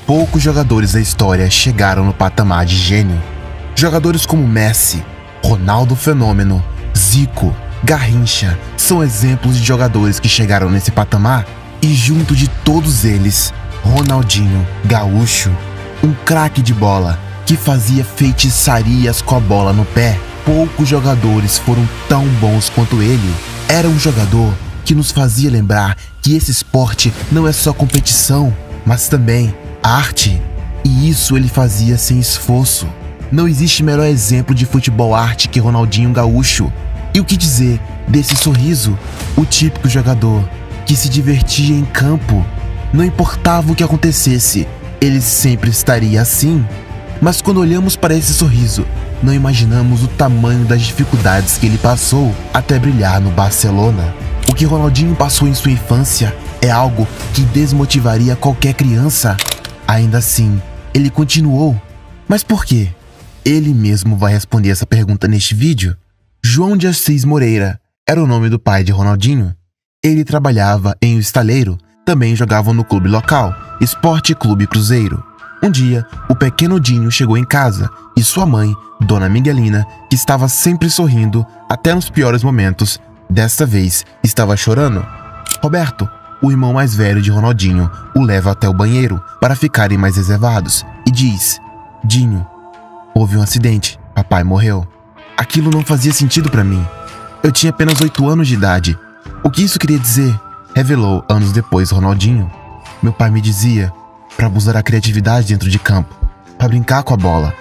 Poucos jogadores da história chegaram no patamar de gênio. Jogadores como Messi, Ronaldo Fenômeno, Zico, Garrincha são exemplos de jogadores que chegaram nesse patamar, e junto de todos eles, Ronaldinho Gaúcho, um craque de bola que fazia feitiçarias com a bola no pé. Poucos jogadores foram tão bons quanto ele. Era um jogador que nos fazia lembrar que esse esporte não é só competição, mas também arte. E isso ele fazia sem esforço. Não existe melhor exemplo de futebol arte que Ronaldinho Gaúcho. E o que dizer desse sorriso? O típico jogador que se divertia em campo. Não importava o que acontecesse, ele sempre estaria assim. Mas quando olhamos para esse sorriso, não imaginamos o tamanho das dificuldades que ele passou até brilhar no Barcelona. O que Ronaldinho passou em sua infância é algo que desmotivaria qualquer criança. Ainda assim, ele continuou. Mas por quê? Ele mesmo vai responder essa pergunta neste vídeo. João de Assis Moreira era o nome do pai de Ronaldinho. Ele trabalhava em um estaleiro, também jogava no clube local, Esporte Clube Cruzeiro. Um dia, o pequeno Dinho chegou em casa e sua mãe, Dona Miguelina, que estava sempre sorrindo, até nos piores momentos, desta vez estava chorando. Roberto, o irmão mais velho de Ronaldinho, o leva até o banheiro para ficarem mais reservados e diz: Dinho, houve um acidente, papai morreu. Aquilo não fazia sentido para mim. Eu tinha apenas 8 anos de idade. O que isso queria dizer? Revelou anos depois Ronaldinho. Meu pai me dizia para abusar da criatividade dentro de campo, para brincar com a bola.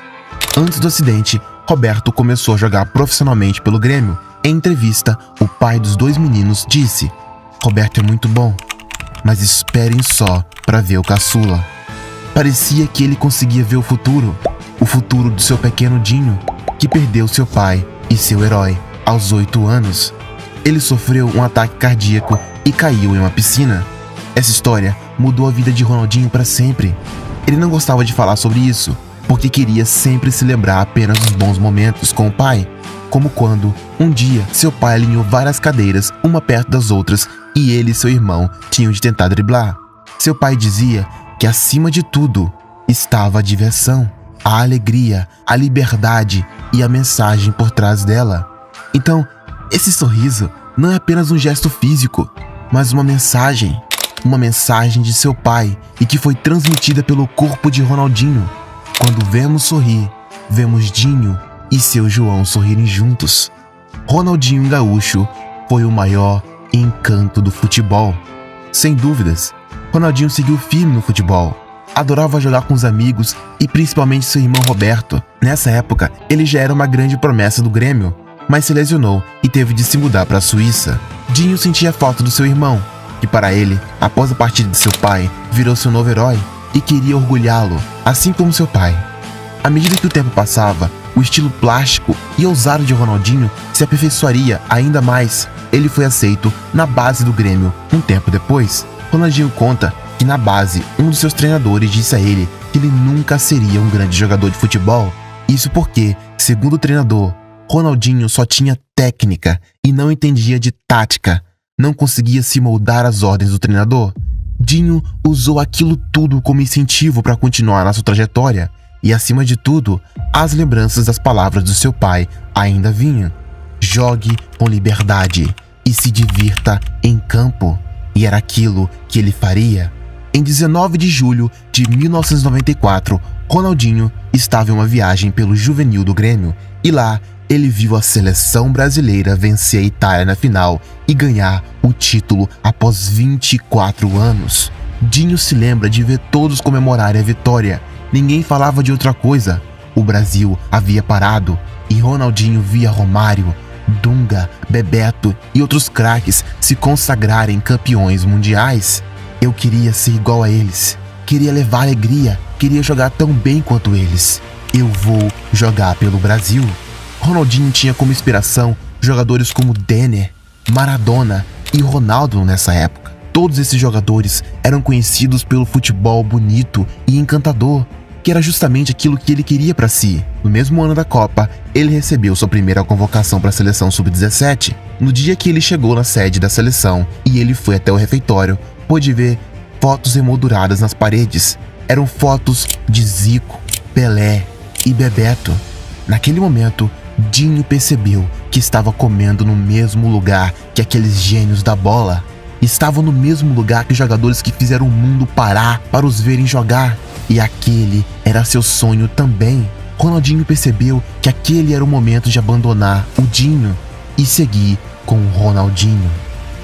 Antes do acidente, Roberto começou a jogar profissionalmente pelo Grêmio. Em entrevista, o pai dos 2 meninos disse: Roberto é muito bom, mas esperem só para ver o caçula. Parecia que ele conseguia ver o futuro do seu pequeno Dinho, que perdeu seu pai e seu herói aos 8 anos. Ele sofreu um ataque cardíaco e caiu em uma piscina. Essa história mudou a vida de Ronaldinho para sempre. Ele não gostava de falar sobre isso, porque queria sempre se lembrar apenas dos bons momentos com o pai, como quando, um dia, seu pai alinhou várias cadeiras, uma perto das outras, e ele e seu irmão tinham de tentar driblar. Seu pai dizia que acima de tudo estava a diversão, a alegria, a liberdade e a mensagem por trás dela. Então, esse sorriso não é apenas um gesto físico, mas uma mensagem de seu pai, e que foi transmitida pelo corpo de Ronaldinho. Quando vemos sorrir, vemos Dinho e seu João sorrirem juntos. Ronaldinho Gaúcho foi o maior encanto do futebol. Sem dúvidas, Ronaldinho seguiu firme no futebol. Adorava jogar com os amigos e principalmente seu irmão Roberto. Nessa época, ele já era uma grande promessa do Grêmio, mas se lesionou e teve de se mudar para a Suíça. Dinho sentia falta do seu irmão, que para ele, após a partida de seu pai, virou seu novo herói e queria orgulhá-lo, assim como seu pai. À medida que o tempo passava, o estilo plástico e ousado de Ronaldinho se aperfeiçoaria ainda mais. Ele foi aceito na base do Grêmio um tempo depois. Ronaldinho conta que na base, um dos seus treinadores disse a ele que ele nunca seria um grande jogador de futebol. Isso porque, segundo o treinador, Ronaldinho só tinha técnica e não entendia de tática. Não conseguia se moldar às ordens do treinador. Dinho usou aquilo tudo como incentivo para continuar na sua trajetória. E acima de tudo, as lembranças das palavras do seu pai ainda vinham. Jogue com liberdade e se divirta em campo. E era aquilo que ele faria. Em 19 de julho de 1994, Ronaldinho estava em uma viagem pelo juvenil do Grêmio e lá ele viu a seleção brasileira vencer a Itália na final e ganhar o título após 24 anos. Dinho se lembra de ver todos comemorarem a vitória. Ninguém falava de outra coisa. O Brasil havia parado e Ronaldinho via Romário, Dunga, Bebeto e outros craques se consagrarem campeões mundiais. Eu queria ser igual a eles. Queria levar alegria. Queria jogar tão bem quanto eles. Eu vou jogar pelo Brasil. Ronaldinho tinha como inspiração jogadores como Denner, Maradona e Ronaldo nessa época. Todos esses jogadores eram conhecidos pelo futebol bonito e encantador, que era justamente aquilo que ele queria para si. No mesmo ano da Copa, ele recebeu sua primeira convocação para a seleção sub-17. No dia que ele chegou na sede da seleção e ele foi até o refeitório, pôde ver fotos emolduradas nas paredes. eram fotos de Zico, Pelé e Bebeto. Naquele momento, Dinho percebeu que estava comendo no mesmo lugar que aqueles gênios da bola. Estavam no mesmo lugar que os jogadores que fizeram o mundo parar para os verem jogar. E aquele era seu sonho também. Ronaldinho percebeu que aquele era o momento de abandonar o Dinho e seguir com o Ronaldinho,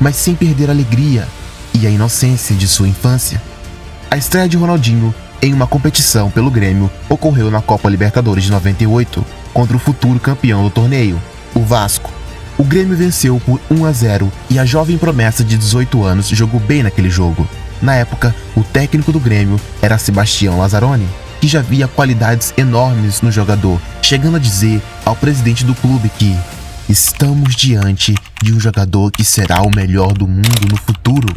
mas sem perder a alegria e a inocência de sua infância. A estreia de Ronaldinho em uma competição pelo Grêmio ocorreu na Copa Libertadores de 98, contra o futuro campeão do torneio, o Vasco. O Grêmio venceu por 1-0 e a jovem promessa de 18 anos jogou bem naquele jogo. Na época, o técnico do Grêmio era Sebastião Lazzaroni, que já via qualidades enormes no jogador, chegando a dizer ao presidente do clube que estamos diante de um jogador que será o melhor do mundo no futuro.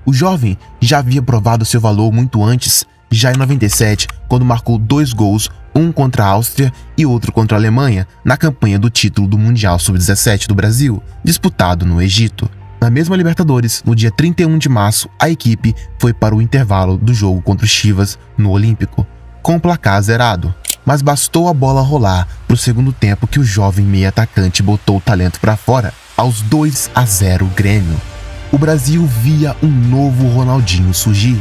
O jovem já havia provado seu valor muito antes, já em 97, quando marcou 2 gols, um contra a Áustria e outro contra a Alemanha, na campanha do título do Mundial Sub-17 do Brasil, disputado no Egito. Na mesma Libertadores, no dia 31 de março, a equipe foi para o intervalo do jogo contra o Chivas, no Olímpico, com o placar zerado. Mas bastou a bola rolar para o segundo tempo que o jovem meia atacante botou o talento para fora, aos 2-0 Grêmio. O Brasil via um novo Ronaldinho surgir.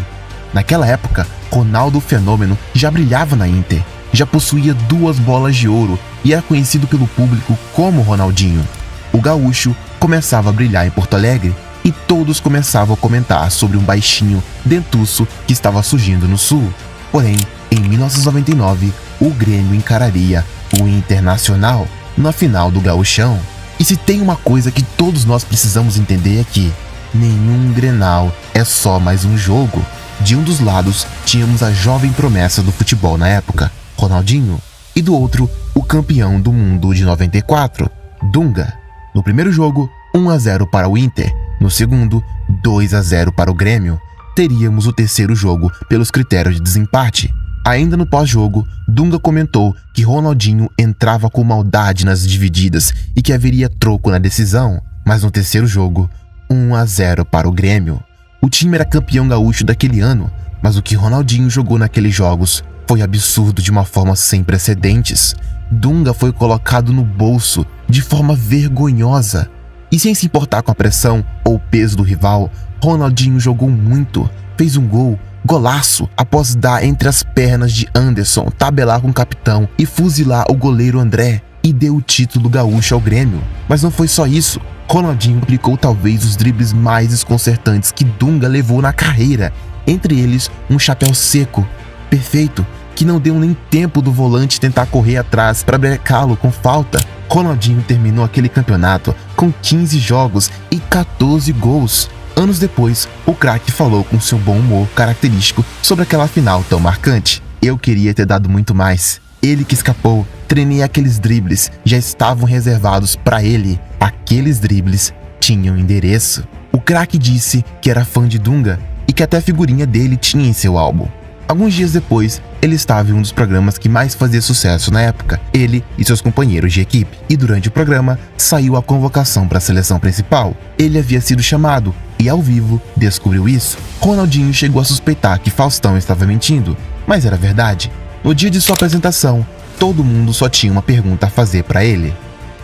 Naquela época, Ronaldo Fenômeno já brilhava na Inter, já possuía 2 bolas de ouro e era conhecido pelo público como Ronaldinho. O gaúcho começava a brilhar em Porto Alegre e todos começavam a comentar sobre um baixinho dentuço que estava surgindo no Sul. Porém, em 1999, o Grêmio encararia o Internacional na final do Gauchão. E se tem uma coisa que todos nós precisamos entender é que nenhum Grenal é só mais um jogo. De um dos lados, tínhamos a jovem promessa do futebol na época, Ronaldinho, e do outro, o campeão do mundo de 94, Dunga. No primeiro jogo, 1-0 para o Inter. No segundo, 2-0 para o Grêmio. Teríamos o terceiro jogo pelos critérios de desempate. Ainda no pós-jogo, Dunga comentou que Ronaldinho entrava com maldade nas divididas e que haveria troco na decisão. Mas no terceiro jogo, 1-0 para o Grêmio. O time era campeão gaúcho daquele ano, mas o que Ronaldinho jogou naqueles jogos foi absurdo de uma forma sem precedentes. Dunga foi colocado no bolso de forma vergonhosa. E sem se importar com a pressão ou o peso do rival, Ronaldinho jogou muito, fez um golaço, após dar entre as pernas de Anderson, tabelar com o capitão e fuzilar o goleiro André, e deu o título gaúcho ao Grêmio. Mas não foi só isso. Ronaldinho aplicou talvez os dribles mais desconcertantes que Dunga levou na carreira, entre eles um chapéu seco, perfeito, que não deu nem tempo do volante tentar correr atrás para brecá-lo com falta. Ronaldinho terminou aquele campeonato com 15 jogos e 14 gols. Anos depois, o craque falou com seu bom humor característico sobre aquela final tão marcante. Eu queria ter dado muito mais. Ele que escapou, treinei aqueles dribles, já estavam reservados para ele. Aqueles dribles tinham endereço. O craque disse que era fã de Dunga e que até a figurinha dele tinha em seu álbum. Alguns dias depois, ele estava em um dos programas que mais fazia sucesso na época, ele e seus companheiros de equipe. E durante o programa, saiu a convocação para a seleção principal. Ele havia sido chamado e, ao vivo, descobriu isso. Ronaldinho chegou a suspeitar que Faustão estava mentindo, mas era verdade. No dia de sua apresentação, todo mundo só tinha uma pergunta a fazer para ele.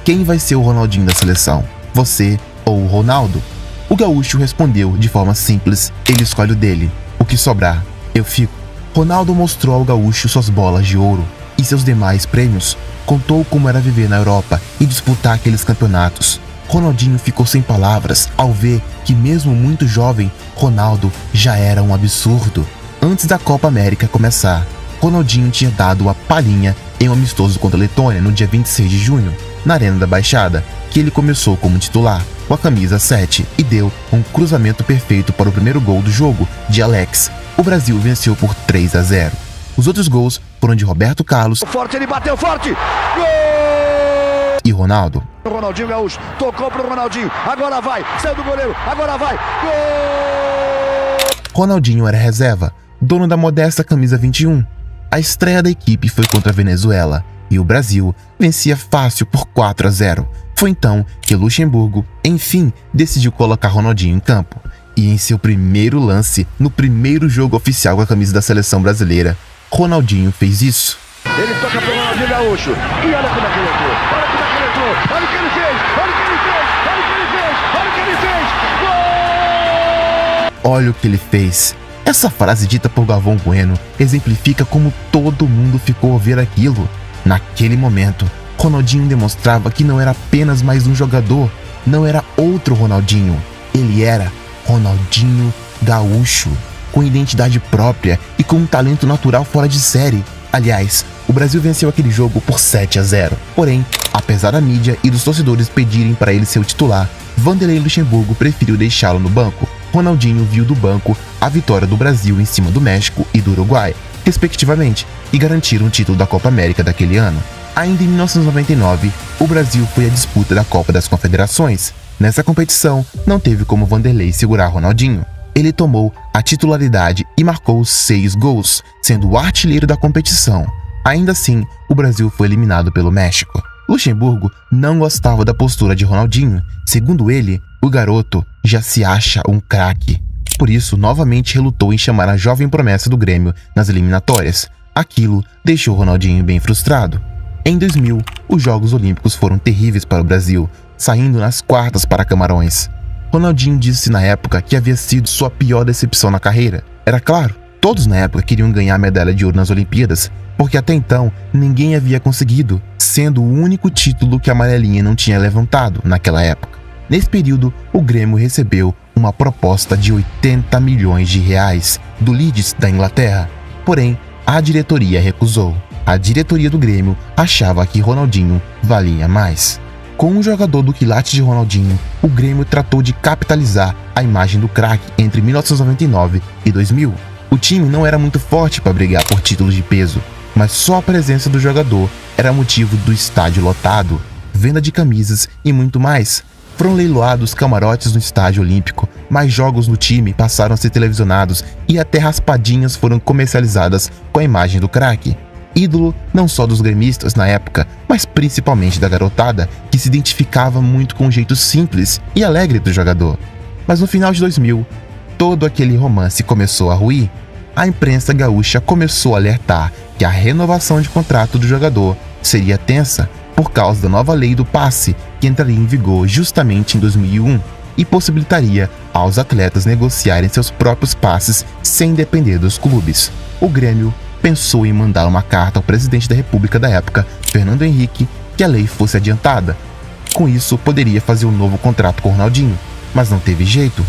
Quem vai ser o Ronaldinho da seleção? Você ou o Ronaldo? O gaúcho respondeu de forma simples, ele escolhe o dele. O que sobrar, eu fico. Ronaldo mostrou ao gaúcho suas bolas de ouro e seus demais prêmios. Contou como era viver na Europa e disputar aqueles campeonatos. Ronaldinho ficou sem palavras ao ver que, mesmo muito jovem, Ronaldo já era um absurdo. Antes da Copa América começar, Ronaldinho tinha dado a palhinha em um amistoso contra a Letônia no dia 26 de junho, na Arena da Baixada, que ele começou como titular, com a camisa 7, e deu um cruzamento perfeito para o primeiro gol do jogo, de Alex. O Brasil venceu por 3-0. Os outros gols foram de Roberto Carlos, forte, ele bateu forte, gol! E Ronaldo. O Ronaldinho Gaúcho tocou pro Ronaldinho, agora vai, saiu do goleiro, agora vai, gol! Ronaldinho era reserva, dono da modesta camisa 21. A estreia da equipe foi contra a Venezuela e o Brasil vencia fácil por 4-0. Foi então que Luxemburgo, enfim, decidiu colocar Ronaldinho em campo. E em seu primeiro lance, no primeiro jogo oficial com a camisa da seleção brasileira, Ronaldinho fez isso. Ele toca pro Ronaldinho Gaúcho. E olha como é que ele entrou. Olha como é que ele entrou. Olha o que ele fez. Olha o que ele fez. Olha o que ele fez. Olha o que ele fez. Gol! Olha o que ele fez. Essa frase dita por Galvão Bueno exemplifica como todo mundo ficou ao ver aquilo. Naquele momento, Ronaldinho demonstrava que não era apenas mais um jogador, não era outro Ronaldinho. Ele era Ronaldinho Gaúcho, com identidade própria e com um talento natural fora de série. Aliás, o Brasil venceu aquele jogo por 7-0. Porém, apesar da mídia e dos torcedores pedirem para ele ser o titular, Vanderlei Luxemburgo preferiu deixá-lo no banco. Ronaldinho viu do banco a vitória do Brasil em cima do México e do Uruguai, respectivamente, e garantiram o título da Copa América daquele ano. Ainda em 1999, o Brasil foi à disputa da Copa das Confederações. Nessa competição, não teve como Vanderlei segurar Ronaldinho. Ele tomou a titularidade e marcou 6 gols, sendo o artilheiro da competição. Ainda assim, o Brasil foi eliminado pelo México. Luxemburgo não gostava da postura de Ronaldinho. Segundo ele, o garoto já se acha um craque. Por isso, novamente relutou em chamar a jovem promessa do Grêmio nas eliminatórias. Aquilo deixou Ronaldinho bem frustrado. Em 2000, os Jogos Olímpicos foram terríveis para o Brasil, saindo nas quartas para Camarões. Ronaldinho disse na época que havia sido sua pior decepção na carreira. Era claro, todos na época queriam ganhar a medalha de ouro nas Olimpíadas, porque até então ninguém havia conseguido, sendo o único título que a amarelinha não tinha levantado naquela época. Nesse período, o Grêmio recebeu uma proposta de 80 milhões de reais do Leeds da Inglaterra. Porém, a diretoria recusou. A diretoria do Grêmio achava que Ronaldinho valia mais. Com um jogador do quilate de Ronaldinho, o Grêmio tratou de capitalizar a imagem do craque entre 1999 e 2000. O time não era muito forte para brigar por títulos de peso, mas só a presença do jogador era motivo do estádio lotado, venda de camisas e muito mais. Foram leiloados camarotes no estádio olímpico, mais jogos no time passaram a ser televisionados e até raspadinhas foram comercializadas com a imagem do craque. Ídolo não só dos gremistas na época, mas principalmente da garotada, que se identificava muito com o jeito simples e alegre do jogador. Mas no final de 2000, todo aquele romance começou a ruir. A imprensa gaúcha começou a alertar que a renovação de contrato do jogador seria tensa por causa da nova lei do passe, que entraria em vigor justamente em 2001 e possibilitaria aos atletas negociarem seus próprios passes sem depender dos clubes. O Grêmio pensou em mandar uma carta ao presidente da República da época, Fernando Henrique, que a lei fosse adiantada. Com isso, poderia fazer um novo contrato com Ronaldinho, mas não teve jeito.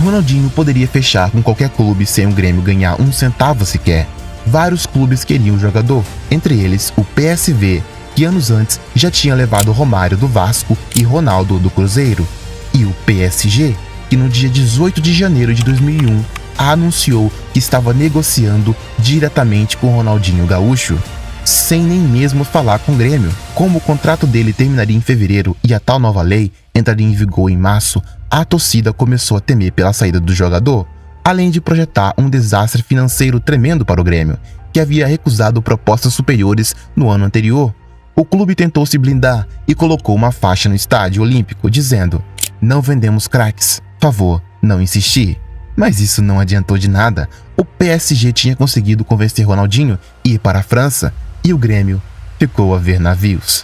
Ronaldinho poderia fechar com qualquer clube sem o Grêmio ganhar um centavo sequer. Vários clubes queriam o jogador, entre eles o PSV, que anos antes já tinha levado Romário do Vasco e Ronaldo do Cruzeiro, e o PSG, que no dia 18 de janeiro de 2001 anunciou que estava negociando diretamente com Ronaldinho Gaúcho, sem nem mesmo falar com o Grêmio. Como o contrato dele terminaria em fevereiro e a tal nova lei entraria em vigor em março, a torcida começou a temer pela saída do jogador, além de projetar um desastre financeiro tremendo para o Grêmio, que havia recusado propostas superiores no ano anterior. O clube tentou se blindar e colocou uma faixa no estádio olímpico dizendo: "Não vendemos craques, favor, não insistir." Mas isso não adiantou de nada. O PSG tinha conseguido convencer Ronaldinho a ir para a França e o Grêmio ficou a ver navios.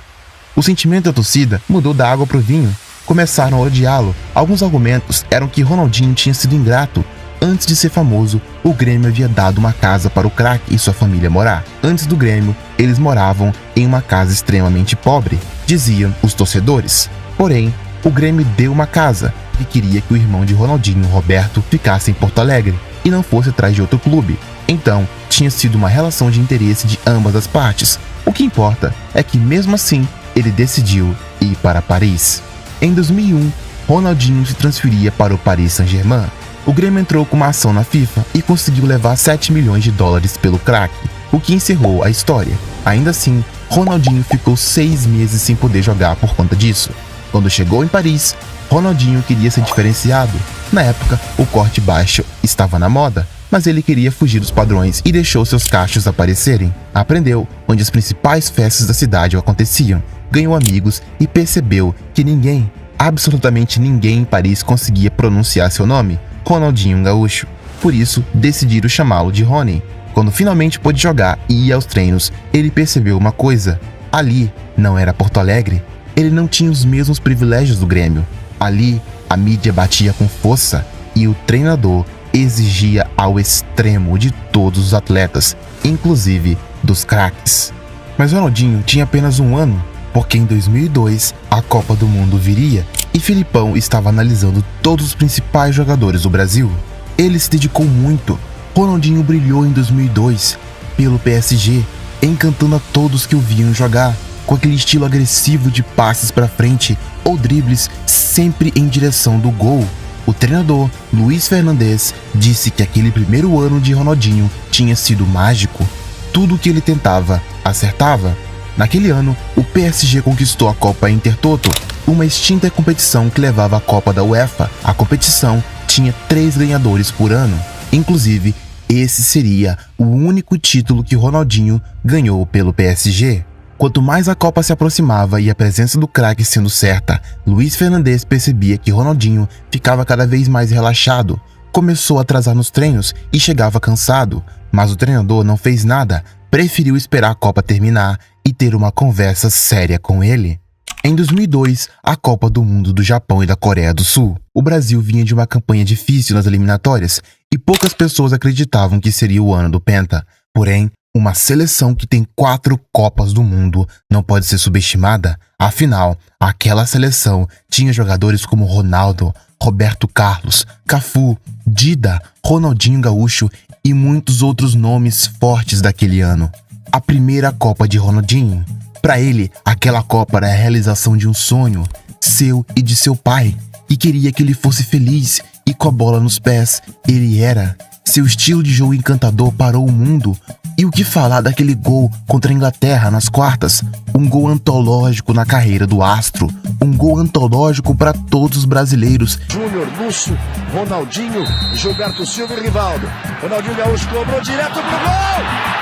O sentimento da torcida mudou da água para o vinho. Começaram a odiá-lo. Alguns argumentos eram que Ronaldinho tinha sido ingrato. Antes de ser famoso, o Grêmio havia dado uma casa para o craque e sua família morar. Antes do Grêmio, eles moravam em uma casa extremamente pobre, diziam os torcedores. Porém, o Grêmio deu uma casa e queria que o irmão de Ronaldinho, Roberto, ficasse em Porto Alegre e não fosse atrás de outro clube. Então, tinha sido uma relação de interesse de ambas as partes. O que importa é que, mesmo assim, ele decidiu ir para Paris. Em 2001, Ronaldinho se transferia para o Paris Saint-Germain. O Grêmio entrou com uma ação na FIFA e conseguiu levar 7 milhões de dólares pelo craque, o que encerrou a história. Ainda assim, Ronaldinho ficou 6 meses sem poder jogar por conta disso. Quando chegou em Paris, Ronaldinho queria ser diferenciado. Na época, o corte baixo estava na moda, mas ele queria fugir dos padrões e deixou seus cachos aparecerem. Aprendeu onde as principais festas da cidade aconteciam, ganhou amigos e percebeu que ninguém, absolutamente ninguém em Paris conseguia pronunciar seu nome. Ronaldinho Gaúcho. Por isso, decidiram chamá-lo de Rony. Quando finalmente pôde jogar e ir aos treinos, ele percebeu uma coisa. Ali não era Porto Alegre. Ele não tinha os mesmos privilégios do Grêmio. Ali, a mídia batia com força e o treinador exigia ao extremo de todos os atletas, inclusive dos craques. Mas Ronaldinho tinha apenas 1 ano, porque em 2002 a Copa do Mundo viria e Filipão estava analisando todos os principais jogadores do Brasil. Ele se dedicou muito. Ronaldinho brilhou em 2002 pelo PSG, encantando a todos que o viam jogar, com aquele estilo agressivo de passes para frente ou dribles sempre em direção do gol. O treinador, Luiz Fernandes, disse que aquele primeiro ano de Ronaldinho tinha sido mágico. Tudo que ele tentava, acertava. Naquele ano, o PSG conquistou a Copa Intertoto, uma extinta competição que levava a Copa da UEFA. A competição tinha 3 ganhadores por ano. Inclusive, esse seria o único título que Ronaldinho ganhou pelo PSG. Quanto mais a Copa se aproximava e a presença do craque sendo certa, Luiz Fernandes percebia que Ronaldinho ficava cada vez mais relaxado. Começou a atrasar nos treinos e chegava cansado, mas o treinador não fez nada, preferiu esperar a Copa terminar e ter uma conversa séria com ele. Em 2002, a Copa do Mundo do Japão e da Coreia do Sul. O Brasil vinha de uma campanha difícil nas eliminatórias e poucas pessoas acreditavam que seria o ano do Penta. Porém, uma seleção que tem 4 Copas do Mundo não pode ser subestimada. Afinal, aquela seleção tinha jogadores como Ronaldo, Roberto Carlos, Cafu, Dida, Ronaldinho Gaúcho e muitos outros nomes fortes daquele ano. A primeira Copa de Ronaldinho. Para ele, aquela Copa era a realização de um sonho, seu e de seu pai, e queria que ele fosse feliz e com a bola nos pés, ele era. Seu estilo de jogo encantador parou o mundo. E o que falar daquele gol contra a Inglaterra nas quartas? Um gol antológico na carreira do astro, um gol antológico para todos os brasileiros. Júnior, Lúcio, Ronaldinho, Gilberto Silva e Rivaldo. Ronaldinho Gaúcho cobrou direto pro gol!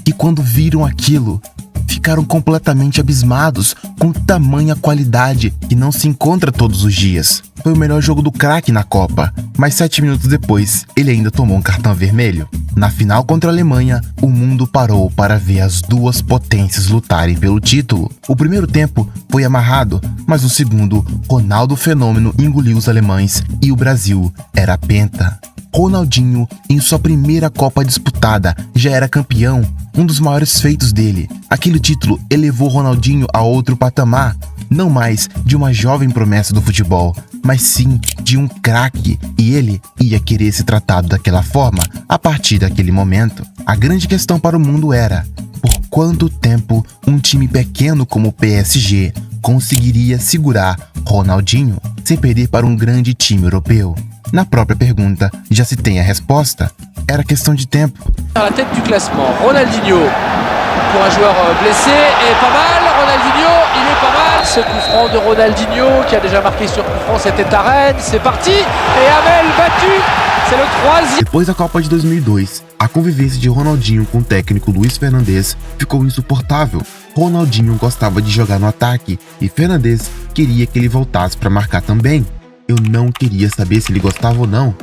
E quando viram aquilo, ficaram completamente abismados com tamanha qualidade que não se encontra todos os dias. Foi o melhor jogo do craque na Copa, mas 7 minutos depois, ele ainda tomou um cartão vermelho. Na final contra a Alemanha, o mundo parou para ver as duas potências lutarem pelo título. O primeiro tempo foi amarrado, mas no segundo, Ronaldo Fenômeno engoliu os alemães e o Brasil era penta. Ronaldinho, em sua primeira Copa disputada, já era campeão, um dos maiores feitos dele. Aquele título elevou Ronaldinho a outro patamar, não mais de uma jovem promessa do futebol, mas sim de um craque, e ele ia querer ser tratado daquela forma a partir daquele momento. A grande questão para o mundo era: por quanto tempo um time pequeno como o PSG conseguiria segurar Ronaldinho sem perder para um grande time europeu? Na própria pergunta já se tem a resposta. Era questão de tempo. À la tête du classement, Ronaldinho, pour un joueur blessé, est pas mal. Ronaldinho, il est pas mal. Ce coup franc de Ronaldinho, qui a déjà marqué sur coup franc, c'était à Rennes. C'est parti. Et Amel battu. C'est le 3e. Depois da Copa de 2002, a convivência de Ronaldinho com o técnico Luiz Fernandes ficou insuportável. Ronaldinho gostava de jogar no ataque e Fernandes queria que ele voltasse para marcar também. Eu não queria saber se ele gostava ou não.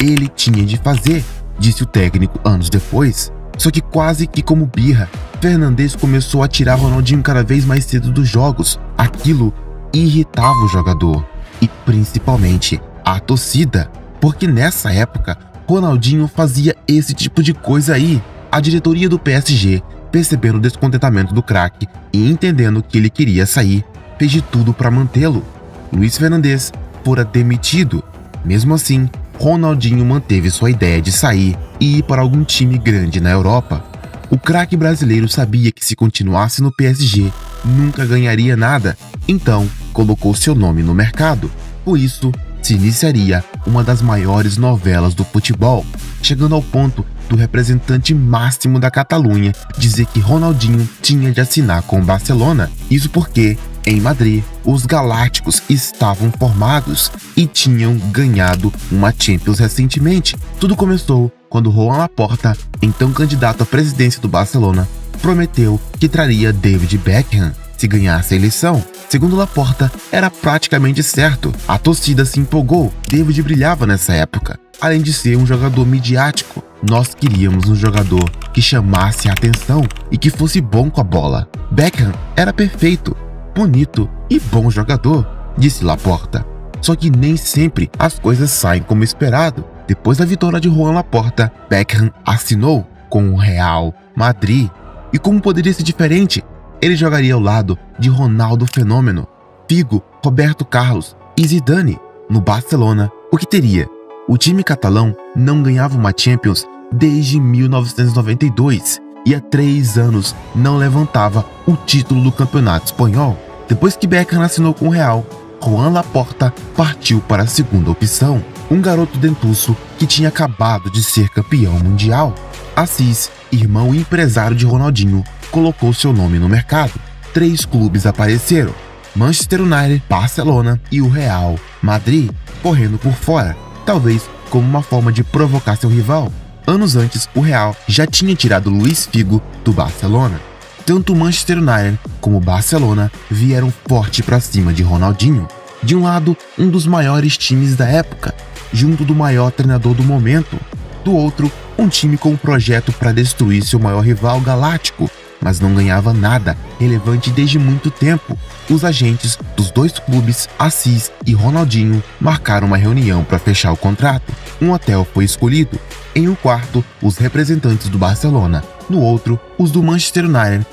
Ele tinha de fazer, disse o técnico anos depois. Só que quase que como birra, Fernandes começou a tirar Ronaldinho cada vez mais cedo dos jogos. Aquilo irritava o jogador e principalmente a torcida, porque nessa época Ronaldinho fazia esse tipo de coisa aí. A diretoria do PSG, percebendo o descontentamento do craque e entendendo que ele queria sair, fez de tudo para mantê-lo. Luiz Fernandes fora demitido. Mesmo assim, Ronaldinho manteve sua ideia de sair e ir para algum time grande na Europa. O craque brasileiro sabia que se continuasse no PSG, nunca ganharia nada, então colocou seu nome no mercado. Por isso, se iniciaria uma das maiores novelas do futebol, chegando ao ponto do representante máximo da Catalunha dizer que Ronaldinho tinha de assinar com o Barcelona. Isso porque, em Madrid, os Galácticos estavam formados e tinham ganhado uma Champions recentemente. Tudo começou quando Joan Laporta, então candidato à presidência do Barcelona, prometeu que traria David Beckham. se ganhasse a eleição. Segundo Laporta, era praticamente certo. A torcida se empolgou. David brilhava nessa época. Além de ser um jogador midiático, nós queríamos um jogador que chamasse a atenção e que fosse bom com a bola. Beckham era perfeito, bonito e bom jogador, disse Laporta. Só que nem sempre as coisas saem como esperado. Depois da vitória de Joan Laporta, Beckham assinou com o Real Madrid. E como poderia ser diferente? Ele jogaria ao lado de Ronaldo Fenômeno, Figo, Roberto Carlos e Zidane. No Barcelona, o que teria? O time catalão não ganhava uma Champions desde 1992 e há 3 anos não levantava o título do campeonato espanhol. Depois que Beckham assinou com o Real, Joan Laporta partiu para a segunda opção, um garoto dentuço que tinha acabado de ser campeão mundial. Assis, irmão e empresário de Ronaldinho, colocou seu nome no mercado. 3 clubes apareceram: Manchester United, Barcelona e o Real Madrid, correndo por fora, talvez como uma forma de provocar seu rival. Anos antes, o Real já tinha tirado Luís Figo do Barcelona. Tanto o Manchester United como o Barcelona vieram forte para cima de Ronaldinho. De um lado, um dos maiores times da época, junto do maior treinador do momento. Do outro, um time com um projeto para destruir seu maior rival galáctico, mas não ganhava nada relevante desde muito tempo. Os agentes dos 2 clubes, Assis e Ronaldinho, marcaram uma reunião para fechar o contrato. Um hotel foi escolhido. Em um quarto, os representantes do Barcelona. No outro, os do Manchester United.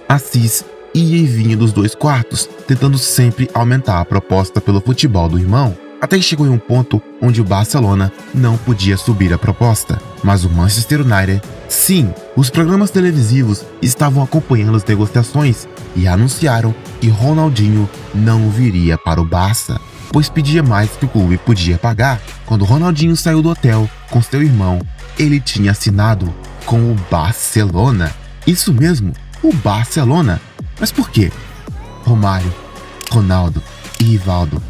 Assis ia e vinha dos 2 quartos, tentando sempre aumentar a proposta pelo futebol do irmão. Até que chegou em um ponto onde o Barcelona não podia subir a proposta. Mas o Manchester United, sim, os programas televisivos estavam acompanhando as negociações e anunciaram que Ronaldinho não viria para o Barça, pois pedia mais que o clube podia pagar. Quando Ronaldinho saiu do hotel com seu irmão, ele tinha assinado com o Barcelona. Isso mesmo, o Barcelona. Mas por quê? Romário, Ronaldo e Rivaldo.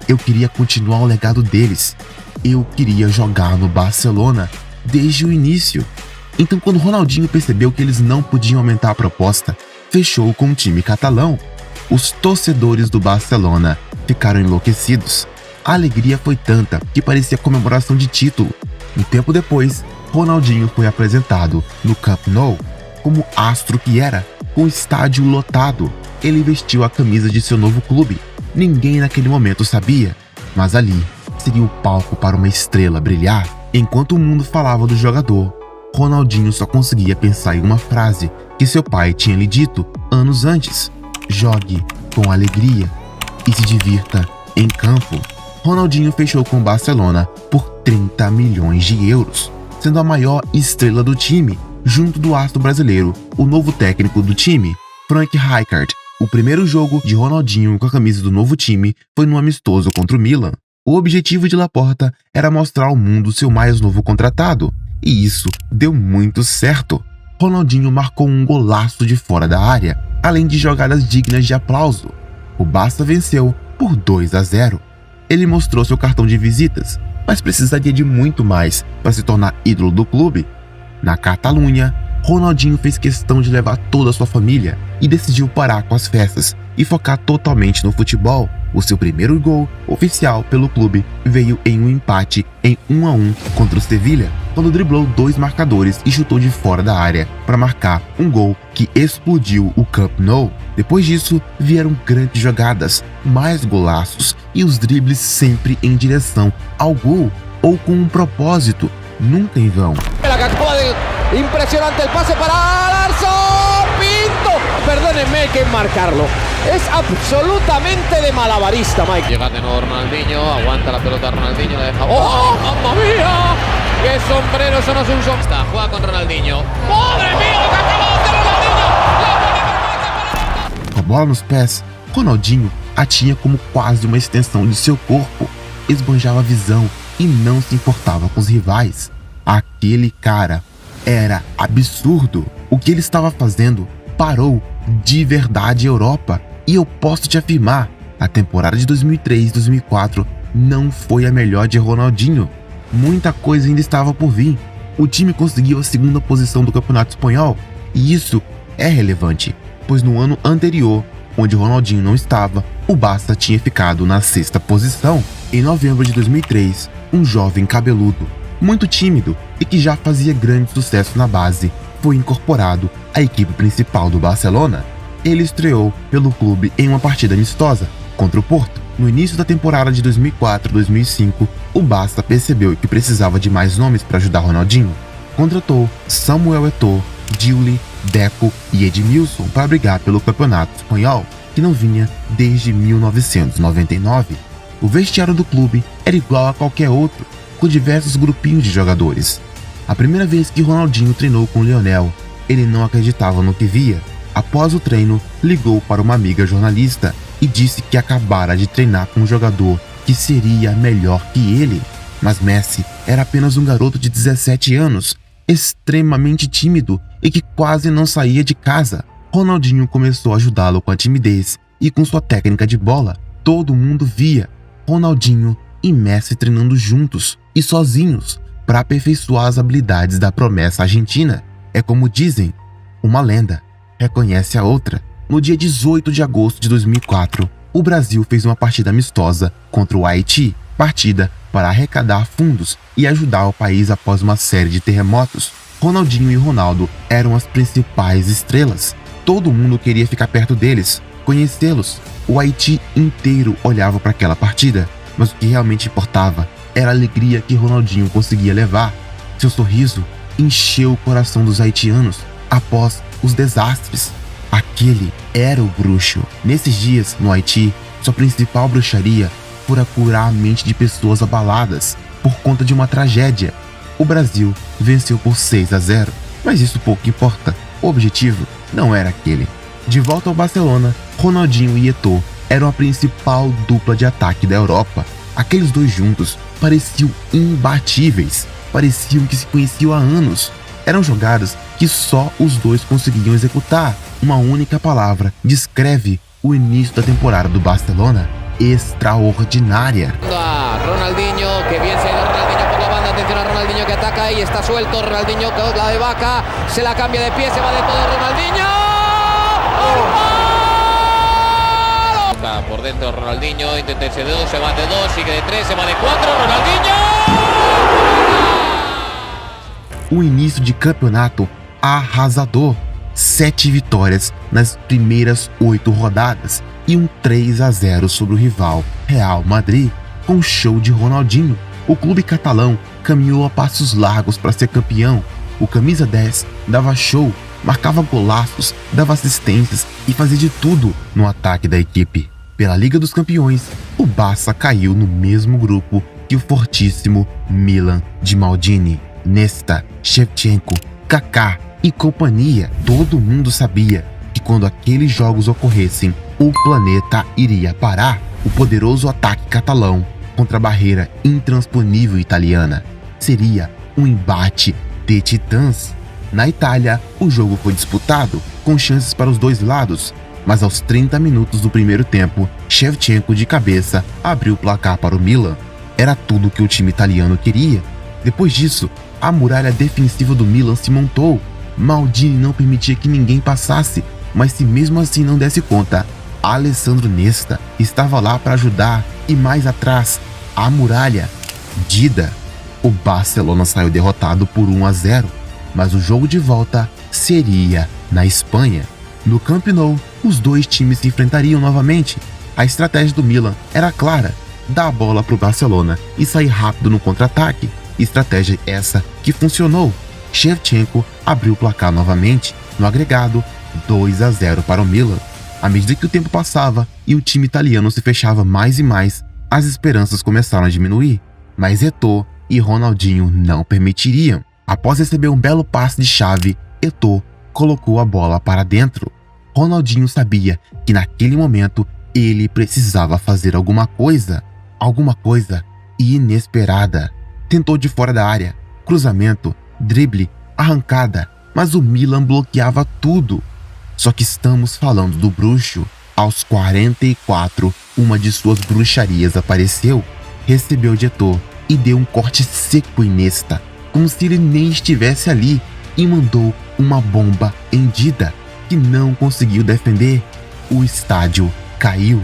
Eu queria continuar o legado deles. Eu queria jogar no Barcelona desde o início. Então, quando Ronaldinho percebeu que eles não podiam aumentar a proposta, fechou com o time catalão. Os torcedores do Barcelona ficaram enlouquecidos. A alegria foi tanta que parecia comemoração de título. Um tempo depois, Ronaldinho foi apresentado no Camp Nou como astro que era, com o estádio lotado. Ele vestiu a camisa de seu novo clube. Ninguém naquele momento sabia, mas ali seria o palco para uma estrela brilhar. Enquanto o mundo falava do jogador, Ronaldinho só conseguia pensar em uma frase que seu pai tinha lhe dito anos antes: jogue com alegria e se divirta em campo. Ronaldinho fechou com o Barcelona por 30 milhões de euros, sendo a maior estrela do time, junto do astro brasileiro, o novo técnico do time, Frank Rijkaard. O primeiro jogo de Ronaldinho com a camisa do novo time foi no amistoso contra o Milan. O objetivo de Laporta era mostrar ao mundo seu mais novo contratado, e isso deu muito certo. Ronaldinho marcou um golaço de fora da área, além de jogadas dignas de aplauso. O Barça venceu por 2-0. Ele mostrou seu cartão de visitas, mas precisaria de muito mais para se tornar ídolo do clube. Na Catalunha, Ronaldinho fez questão de levar toda a sua família e decidiu parar com as festas e focar totalmente no futebol. O seu primeiro gol oficial pelo clube veio em um empate em 1-1 contra o Sevilha, quando driblou 2 marcadores e chutou de fora da área para marcar um gol que explodiu o Camp Nou. Depois disso, vieram grandes jogadas, mais golaços e os dribles sempre em direção ao gol ou com um propósito, nunca em vão. Impresionante el pase para Larson Pinto. Perdónenme, hay que marcarlo. Es absolutamente de malabarista, Mike. Llega de nuevo Ronaldinho, aguanta la pelota Ronaldinho, la deja. ¡Oh, mamma mía! ¡Qué sombrero! Eso no es un sombrero. Juega con Ronaldinho. ¡Madre mía, lo que acaba de hacer Ronaldinho! Com a bola nos pés, Ronaldinho a tinha como quase uma extensão de seu corpo. Esbanjava a visão e não se importava com os rivais. Aquele cara era absurdo. O que ele estava fazendo parou de verdade a Europa. E eu posso te afirmar, a temporada de 2003-2004 não foi a melhor de Ronaldinho. Muita coisa ainda estava por vir. O time conseguiu a 2ª posição do Campeonato Espanhol. E isso é relevante, pois no ano anterior, onde Ronaldinho não estava, o Barça tinha ficado na 6ª posição. Em novembro de 2003, um jovem cabeludo, muito tímido e que já fazia grande sucesso na base, foi incorporado à equipe principal do Barcelona. Ele estreou pelo clube em uma partida amistosa contra o Porto. No início da temporada de 2004-2005, o Barça percebeu que precisava de mais nomes para ajudar Ronaldinho. Contratou Samuel Eto'o, Juli, Deco e Edmilson para brigar pelo campeonato espanhol, que não vinha desde 1999. O vestiário do clube era igual a qualquer outro, com diversos grupinhos de jogadores. A primeira vez que Ronaldinho treinou com Lionel, ele não acreditava no que via. Após o treino, ligou para uma amiga jornalista e disse que acabara de treinar com um jogador que seria melhor que ele. Mas Messi era apenas um garoto de 17 anos, extremamente tímido e que quase não saía de casa. Ronaldinho começou a ajudá-lo com a timidez e com sua técnica de bola. Todo mundo via Ronaldinho e Messi treinando juntos e sozinhos para aperfeiçoar as habilidades da promessa argentina. É como dizem, uma lenda reconhece a outra. No dia 18 de agosto de 2004, o Brasil fez uma partida amistosa contra o Haiti, partida para arrecadar fundos e ajudar o país após uma série de terremotos. Ronaldinho e Ronaldo eram as principais estrelas. Todo mundo queria ficar perto deles, conhecê-los. O Haiti inteiro olhava para aquela partida, mas o que realmente importava era a alegria que Ronaldinho conseguia levar. Seu sorriso encheu o coração dos haitianos após os desastres. Aquele era o bruxo. Nesses dias, no Haiti, sua principal bruxaria fora curar a mente de pessoas abaladas por conta de uma tragédia. O Brasil venceu por 6-0, mas isso pouco importa. O objetivo não era aquele. De volta ao Barcelona, Ronaldinho e Eto'o eram a principal dupla de ataque da Europa. Aqueles dois juntos pareciam imbatíveis, pareciam que se conheciam há anos. Eram jogadas que só os dois conseguiam executar. Uma única palavra descreve o início da temporada do Barcelona: extraordinária. Ronaldinho, que bien se ha ido Ronaldinho por la banda, atención a Ronaldinho que ataca y está suelto, Ronaldinho con la de vaca, se la cambia de pie, se va de todo Ronaldinho. Está por dentro Ronaldinho, intenta irse de 2, se va de 2, sigue de 3, se va de 4, Ronaldinho. O início de campeonato arrasador. 7 vitórias nas primeiras 8 rodadas e um 3-0 sobre o rival Real Madrid, com show de Ronaldinho. O clube catalão caminhou a passos largos para ser campeão. O camisa 10 dava show, marcava golaços, dava assistências e fazia de tudo no ataque da equipe. Pela Liga dos Campeões, o Barça caiu no mesmo grupo que o fortíssimo Milan de Maldini, Nesta, Shevchenko, Kaká e companhia. Todo mundo sabia que quando aqueles jogos ocorressem, o planeta iria parar. O poderoso ataque catalão contra a barreira intransponível italiana seria um embate de titãs. Na Itália, o jogo foi disputado, com chances para os dois lados, mas aos 30 minutos do primeiro tempo, Shevchenko de cabeça abriu o placar para o Milan. Era tudo o que o time italiano queria. Depois disso, a muralha defensiva do Milan se montou. Maldini não permitia que ninguém passasse, mas se mesmo assim não desse conta, Alessandro Nesta estava lá para ajudar. E mais atrás, a muralha, Dida. O Barcelona saiu derrotado por 1-0, mas o jogo de volta seria na Espanha. No Camp Nou, os dois times se enfrentariam novamente. A estratégia do Milan era clara: dar a bola para o Barcelona e sair rápido no contra-ataque. Estratégia essa que funcionou. Shevchenko abriu o placar novamente. No agregado, 2-0 para o Milan. À medida que o tempo passava e o time italiano se fechava mais e mais, as esperanças começaram a diminuir. Mas Eto'o e Ronaldinho não permitiriam. Após receber um belo passe de chave, Eto'o colocou a bola para dentro. Ronaldinho sabia que naquele momento ele precisava fazer alguma coisa inesperada. Tentou de fora da área, cruzamento, drible, arrancada, mas o Milan bloqueava tudo. Só que estamos falando do bruxo. Aos 44, uma de suas bruxarias apareceu, recebeu de Eto'o e deu um corte seco em Nesta, como se ele nem estivesse ali, e mandou uma bomba em Dida, que não conseguiu defender. o estádio caiu.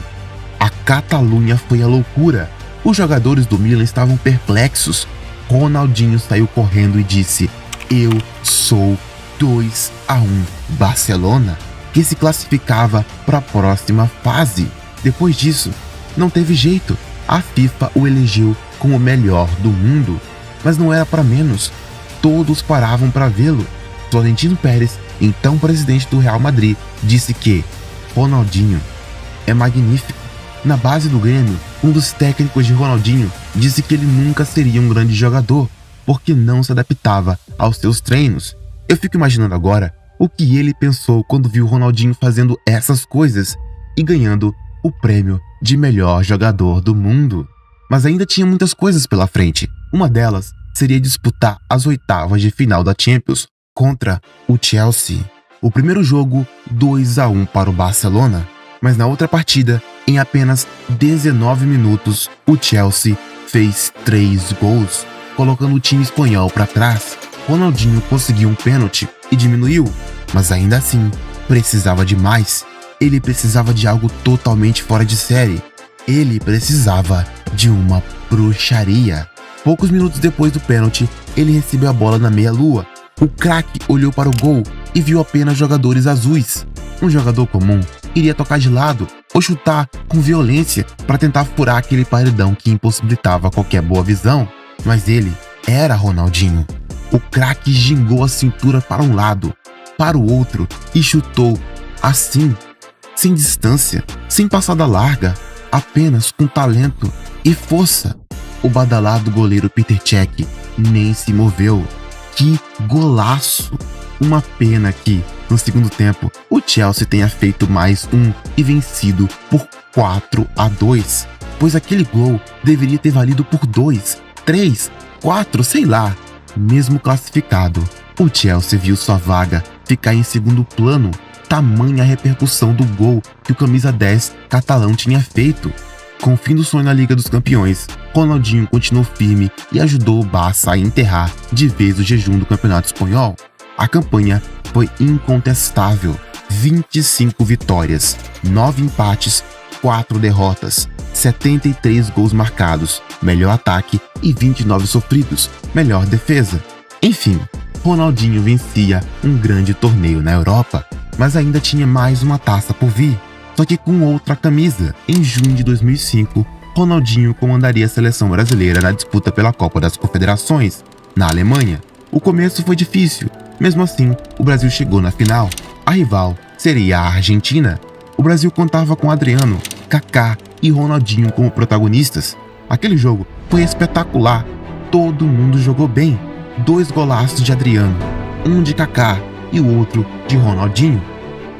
A Catalunha foi a loucura. Os jogadores do Milan estavam perplexos. Ronaldinho saiu correndo e disse: "Eu sou 2-1 Barcelona", que se classificava para a próxima fase. Depois disso, não teve jeito. A FIFA o elegeu como o melhor do mundo. Mas não era para menos. Todos paravam para vê-lo. Florentino Pérez, então presidente do Real Madrid, disse que Ronaldinho é magnífico. Na base do Grêmio, um dos técnicos de Ronaldinho disse que ele nunca seria um grande jogador, porque não se adaptava aos seus treinos. Eu fico imaginando agora o que ele pensou quando viu Ronaldinho fazendo essas coisas e ganhando o prêmio de melhor jogador do mundo. Mas ainda tinha muitas coisas pela frente. Uma delas seria disputar as oitavas de final da Champions contra o Chelsea. O primeiro jogo, 2-1 para o Barcelona, mas na outra partida, em apenas 19 minutos, o Chelsea fez 3 gols, colocando o time espanhol para trás. Ronaldinho conseguiu um pênalti e diminuiu, mas ainda assim, precisava de mais. Ele precisava de algo totalmente fora de série. Ele precisava de uma bruxaria. Poucos minutos depois do pênalti, ele recebeu a bola na meia-lua. O craque olhou para o gol e viu apenas jogadores azuis. Um jogador comum iria tocar de lado ou chutar com violência para tentar furar aquele paredão que impossibilitava qualquer boa visão. Mas ele era Ronaldinho. O craque gingou a cintura para um lado, para o outro e chutou assim, sem distância, sem passada larga, apenas com talento e força. O badalado goleiro Petr Cech nem se moveu. Que golaço! Uma pena que, no segundo tempo, o Chelsea tenha feito mais um e vencido por 4-2, pois aquele gol deveria ter valido por 2, 3, 4, sei lá. Mesmo classificado, o Chelsea viu sua vaga ficar em segundo plano, tamanha a repercussão do gol que o camisa 10 catalão tinha feito. Com o fim do sonho na Liga dos Campeões, Ronaldinho continuou firme e ajudou o Barça a enterrar de vez o jejum do Campeonato Espanhol. A campanha foi incontestável: 25 vitórias, 9 empates, 4 derrotas, 73 gols marcados, melhor ataque, e 29 sofridos, melhor defesa. Enfim, Ronaldinho vencia um grande torneio na Europa, mas ainda tinha mais uma taça por vir, só que com outra camisa. Em junho de 2005, Ronaldinho comandaria a seleção brasileira na disputa pela Copa das Confederações, na Alemanha. O começo foi difícil, mesmo assim, o Brasil chegou na final. A rival seria a Argentina. O Brasil contava com Adriano, Kaká e Ronaldinho como protagonistas. Aquele jogo foi espetacular, todo mundo jogou bem. 2 golaços de Adriano, um de Kaká e o outro de Ronaldinho.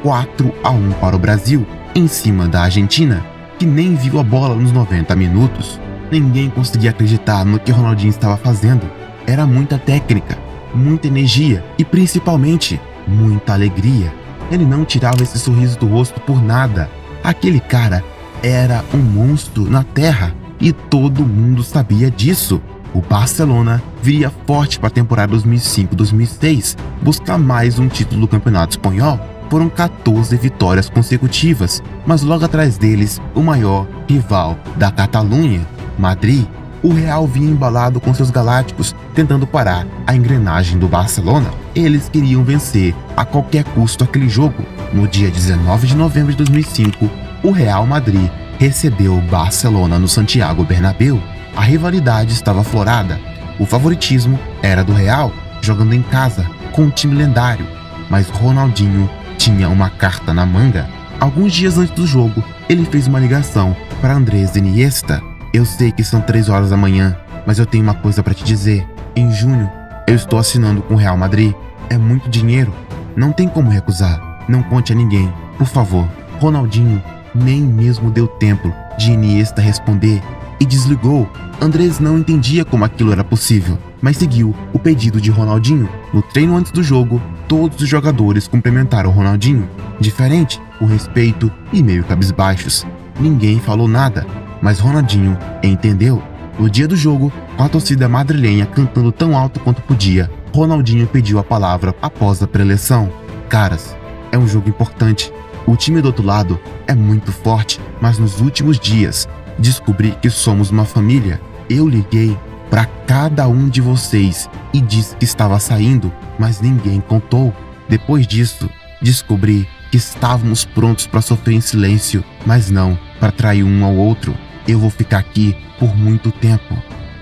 4-1 para o Brasil, em cima da Argentina, que nem viu a bola nos 90 minutos. Ninguém conseguia acreditar no que Ronaldinho estava fazendo. Era muita técnica, muita energia e principalmente muita alegria. Ele não tirava esse sorriso do rosto por nada. Aquele cara era um monstro na terra e todo mundo sabia disso. O Barcelona viria forte para a temporada 2005-2006, buscar mais um título do Campeonato Espanhol. Foram 14 vitórias consecutivas, mas logo atrás deles, o maior rival da Catalunha, Madrid. O Real vinha embalado com seus galácticos, tentando parar a engrenagem do Barcelona. Eles queriam vencer a qualquer custo aquele jogo. No dia 19 de novembro de 2005, o Real Madrid recebeu o Barcelona no Santiago Bernabéu. A rivalidade estava aflorada. O favoritismo era do Real, jogando em casa, com um time lendário. Mas Ronaldinho tinha uma carta na manga. Alguns dias antes do jogo, ele fez uma ligação para Andrés Iniesta. Eu sei que são 3 horas da manhã, mas eu tenho uma coisa para te dizer. Em junho, eu estou assinando com o Real Madrid. É muito dinheiro. Não tem como recusar. Não conte a ninguém, por favor. Ronaldinho nem mesmo deu tempo de Iniesta responder e desligou. Andrés não entendia como aquilo era possível, mas seguiu o pedido de Ronaldinho. No treino antes do jogo, todos os jogadores cumprimentaram Ronaldinho, diferente, com respeito e meio cabisbaixos. Ninguém falou nada, mas Ronaldinho entendeu. No dia do jogo, com a torcida madrilenha cantando tão alto quanto podia, Ronaldinho pediu a palavra após a preleção. Caras, é um jogo importante. O time do outro lado é muito forte, mas nos últimos dias descobri que somos uma família. Eu liguei para cada um de vocês e disse que estava saindo, mas ninguém contou. Depois disso, descobri que estávamos prontos para sofrer em silêncio, mas não para trair um ao outro. Eu vou ficar aqui por muito tempo.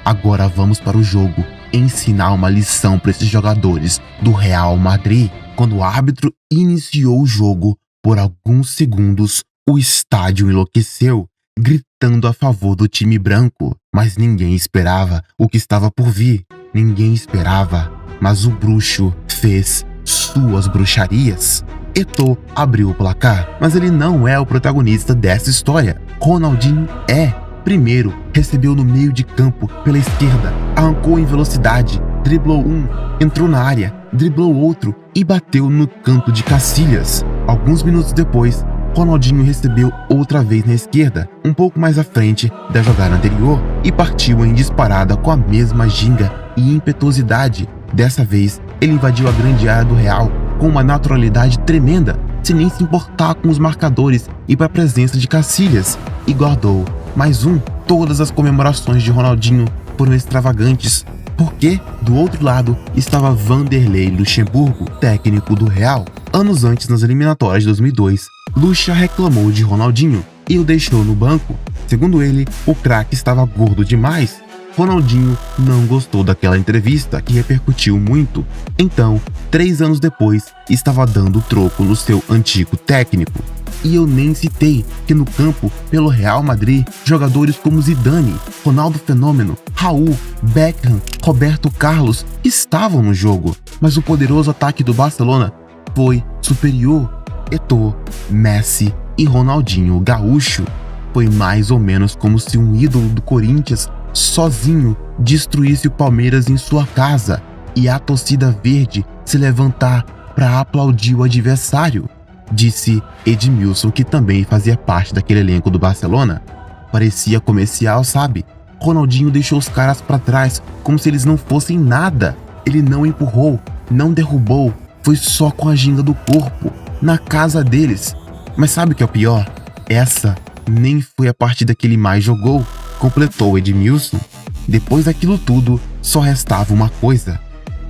Agora vamos para o jogo, ensinar uma lição para esses jogadores do Real Madrid. Quando o árbitro iniciou o jogo, por alguns segundos, o estádio enlouqueceu, gritando a favor do time branco. Mas ninguém esperava o que estava por vir. Ninguém esperava, mas o bruxo fez suas bruxarias. Eto'o abriu o placar, mas ele não é o protagonista dessa história. Ronaldinho é. Primeiro, recebeu no meio de campo pela esquerda, arrancou em velocidade, driblou um, entrou na área, driblou outro e bateu no canto de Casillas. Alguns minutos depois, Ronaldinho recebeu outra vez na esquerda, um pouco mais à frente da jogada anterior, e partiu em disparada com a mesma ginga e impetuosidade. Dessa vez, ele invadiu a grande área do Real com uma naturalidade tremenda, sem nem se importar com os marcadores e para a presença de Casillas, e guardou mais um. Todas as comemorações de Ronaldinho foram extravagantes, porque do outro lado estava Vanderlei Luxemburgo, técnico do Real. Anos antes, nas eliminatórias de 2002, Lucha reclamou de Ronaldinho e o deixou no banco. Segundo ele, o craque estava gordo demais. Ronaldinho não gostou daquela entrevista, que repercutiu muito. Então, 3 anos depois, estava dando troco no seu antigo técnico. E eu nem citei que no campo, pelo Real Madrid, jogadores como Zidane, Ronaldo Fenômeno, Raul, Beckham, Roberto Carlos estavam no jogo. Mas o poderoso ataque do Barcelona foi superior. Eto'o, Messi e Ronaldinho Gaúcho. Foi mais ou menos como se um ídolo do Corinthians sozinho destruísse o Palmeiras em sua casa e a torcida verde se levantar para aplaudir o adversário, disse Edmilson, que também fazia parte daquele elenco do Barcelona. Parecia comercial, sabe? Ronaldinho deixou os caras para trás como se eles não fossem nada. Ele não empurrou, não derrubou, foi só com a ginga do corpo, na casa deles. Mas sabe o que é o pior? Essa nem foi a partida que ele mais jogou, completou Edmilson. Depois daquilo tudo, só restava uma coisa: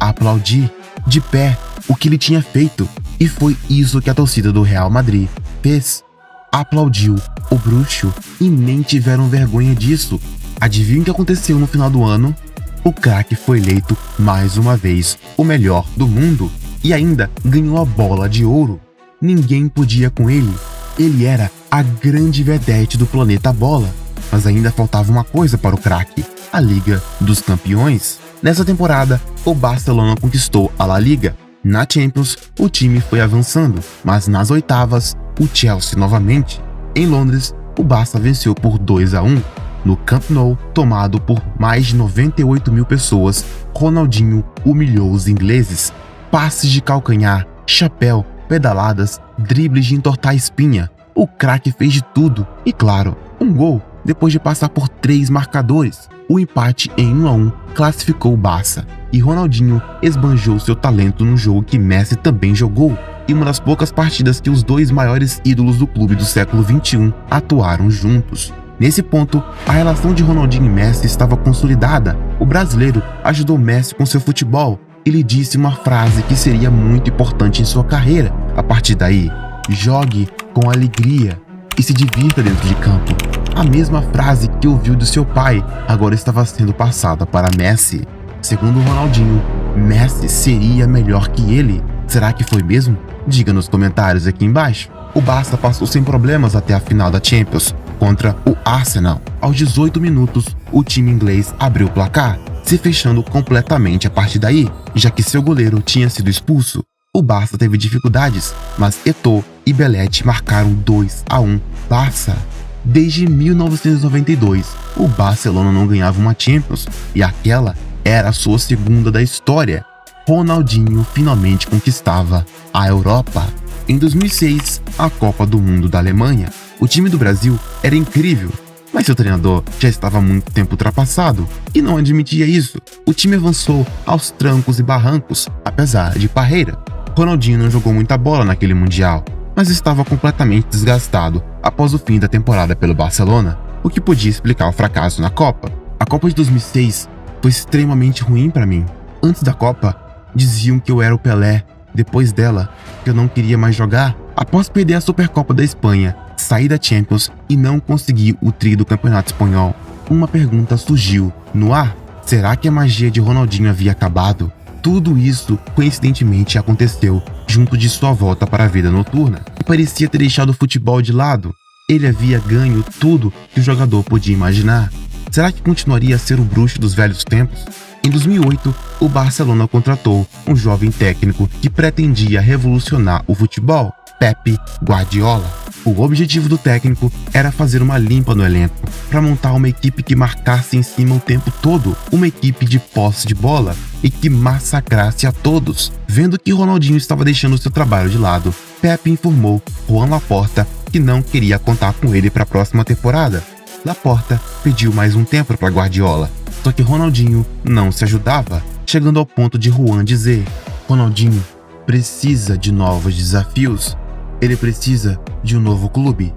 aplaudir de pé o que ele tinha feito. E foi isso que a torcida do Real Madrid fez. Aplaudiu o bruxo e nem tiveram vergonha disso. Adivinha o que aconteceu no final do ano? O craque foi eleito mais uma vez o melhor do mundo e ainda ganhou a bola de ouro. Ninguém podia com ele. Ele era a grande vedete do planeta bola. Mas ainda faltava uma coisa para o craque: a Liga dos Campeões. Nessa temporada, o Barcelona conquistou a La Liga. Na Champions, o time foi avançando, mas nas oitavas, o Chelsea novamente. Em Londres, o Barça venceu por 2-1. No Camp Nou, tomado por mais de 98 mil pessoas, Ronaldinho humilhou os ingleses. Passes de calcanhar, chapéu, pedaladas, dribles de entortar a espinha. O craque fez de tudo e, claro, um gol depois de passar por 3 marcadores. O empate em 1-1 classificou o Barça e Ronaldinho esbanjou seu talento num jogo que Messi também jogou, e uma das poucas partidas que os dois maiores ídolos do clube do século XXI atuaram juntos. Nesse ponto, a relação de Ronaldinho e Messi estava consolidada. O brasileiro ajudou Messi com seu futebol e lhe disse uma frase que seria muito importante em sua carreira. A partir daí, jogue com alegria e se divirta dentro de campo. A mesma frase que ouviu do seu pai agora estava sendo passada para Messi. Segundo Ronaldinho, Messi seria melhor que ele. Será que foi mesmo? Diga nos comentários aqui embaixo. O Barça passou sem problemas até a final da Champions contra o Arsenal. Aos 18 minutos, o time inglês abriu o placar, se fechando completamente a partir daí, já que seu goleiro tinha sido expulso. O Barça teve dificuldades, mas Eto'o e Belletti marcaram 2-1 Barça. Desde 1992, o Barcelona não ganhava uma Champions e aquela era a sua segunda da história. Ronaldinho finalmente conquistava a Europa. Em 2006, a Copa do Mundo da Alemanha, o time do Brasil era incrível, mas seu treinador já estava há muito tempo ultrapassado e não admitia isso. O time avançou aos trancos e barrancos, apesar de Parreira. Ronaldinho não jogou muita bola naquele Mundial, mas estava completamente desgastado após o fim da temporada pelo Barcelona, o que podia explicar o fracasso na Copa. A Copa de 2006 foi extremamente ruim para mim. Antes da Copa, diziam que eu era o Pelé. Depois dela, que eu não queria mais jogar. Após perder a Supercopa da Espanha, sair da Champions e não conseguir o tri do Campeonato Espanhol, uma pergunta surgiu no ar. Será que a magia de Ronaldinho havia acabado? Tudo isso, coincidentemente, aconteceu junto de sua volta para a vida noturna, e parecia ter deixado o futebol de lado. Ele havia ganho tudo que o jogador podia imaginar. Será que continuaria a ser o bruxo dos velhos tempos? Em 2008, o Barcelona contratou um jovem técnico que pretendia revolucionar o futebol, Pep Guardiola. O objetivo do técnico era fazer uma limpa no elenco, para montar uma equipe que marcasse em cima o tempo todo, uma equipe de posse de bola e que massacrasse a todos. Vendo que Ronaldinho estava deixando seu trabalho de lado, Pep informou Joan Laporta que não queria contar com ele para a próxima temporada. Laporta pediu mais um tempo para Guardiola, só que Ronaldinho não se ajudava, chegando ao ponto de Juan dizer: Ronaldinho precisa de novos desafios, ele precisa de um novo clube.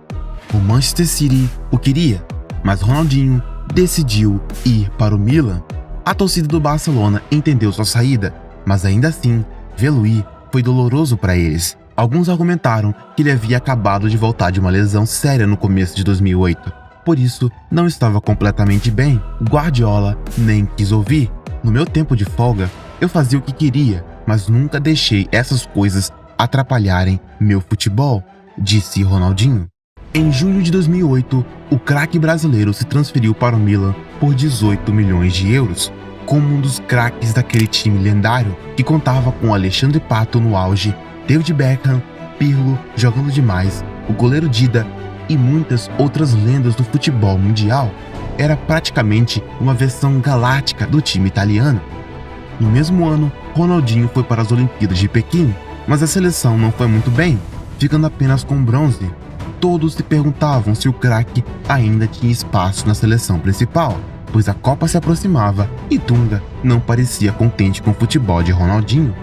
O Manchester City o queria, mas Ronaldinho decidiu ir para o Milan. A torcida do Barcelona entendeu sua saída, mas ainda assim, vê-lo ir foi doloroso para eles. Alguns argumentaram que ele havia acabado de voltar de uma lesão séria no começo de 2008. Por isso, não estava completamente bem. Guardiola nem quis ouvir. No meu tempo de folga, eu fazia o que queria, mas nunca deixei essas coisas atrapalharem meu futebol, disse Ronaldinho. Em junho de 2008, o craque brasileiro se transferiu para o Milan por 18 milhões de euros, como um dos craques daquele time lendário que contava com Alexandre Pato no auge, David Beckham, Pirlo jogando demais, o goleiro Dida e muitas outras lendas do futebol mundial. Era praticamente uma versão galáctica do time italiano. No mesmo ano, Ronaldinho foi para as Olimpíadas de Pequim, mas a seleção não foi muito bem, ficando apenas com bronze. Todos se perguntavam se o craque ainda tinha espaço na seleção principal, pois a Copa se aproximava e Dunga não parecia contente com o futebol de Ronaldinho.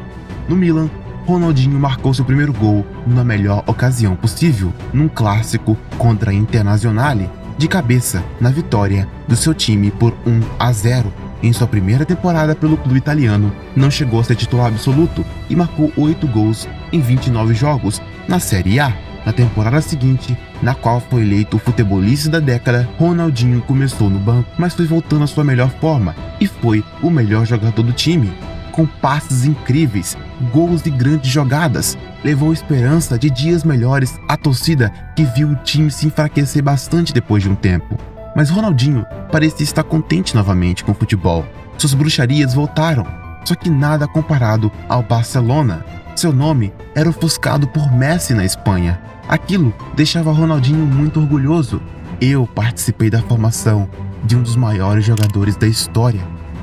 No Milan, Ronaldinho marcou seu primeiro gol na melhor ocasião possível, num clássico contra a Internazionale, de cabeça na vitória do seu time por 1-0. Em sua primeira temporada pelo clube italiano, não chegou a ser titular absoluto e marcou 8 gols em 29 jogos na Série A. Na temporada seguinte, na qual foi eleito o futebolista da década, Ronaldinho começou no banco, mas foi voltando à sua melhor forma e foi o melhor jogador do time. Com passes incríveis, gols e grandes jogadas, levou esperança de dias melhores à torcida que viu o time se enfraquecer bastante depois de um tempo. Mas Ronaldinho parecia estar contente novamente com o futebol. Suas bruxarias voltaram, só que nada comparado ao Barcelona. Seu nome era ofuscado por Messi na Espanha. Aquilo deixava Ronaldinho muito orgulhoso. Eu participei da formação de um dos maiores jogadores da história,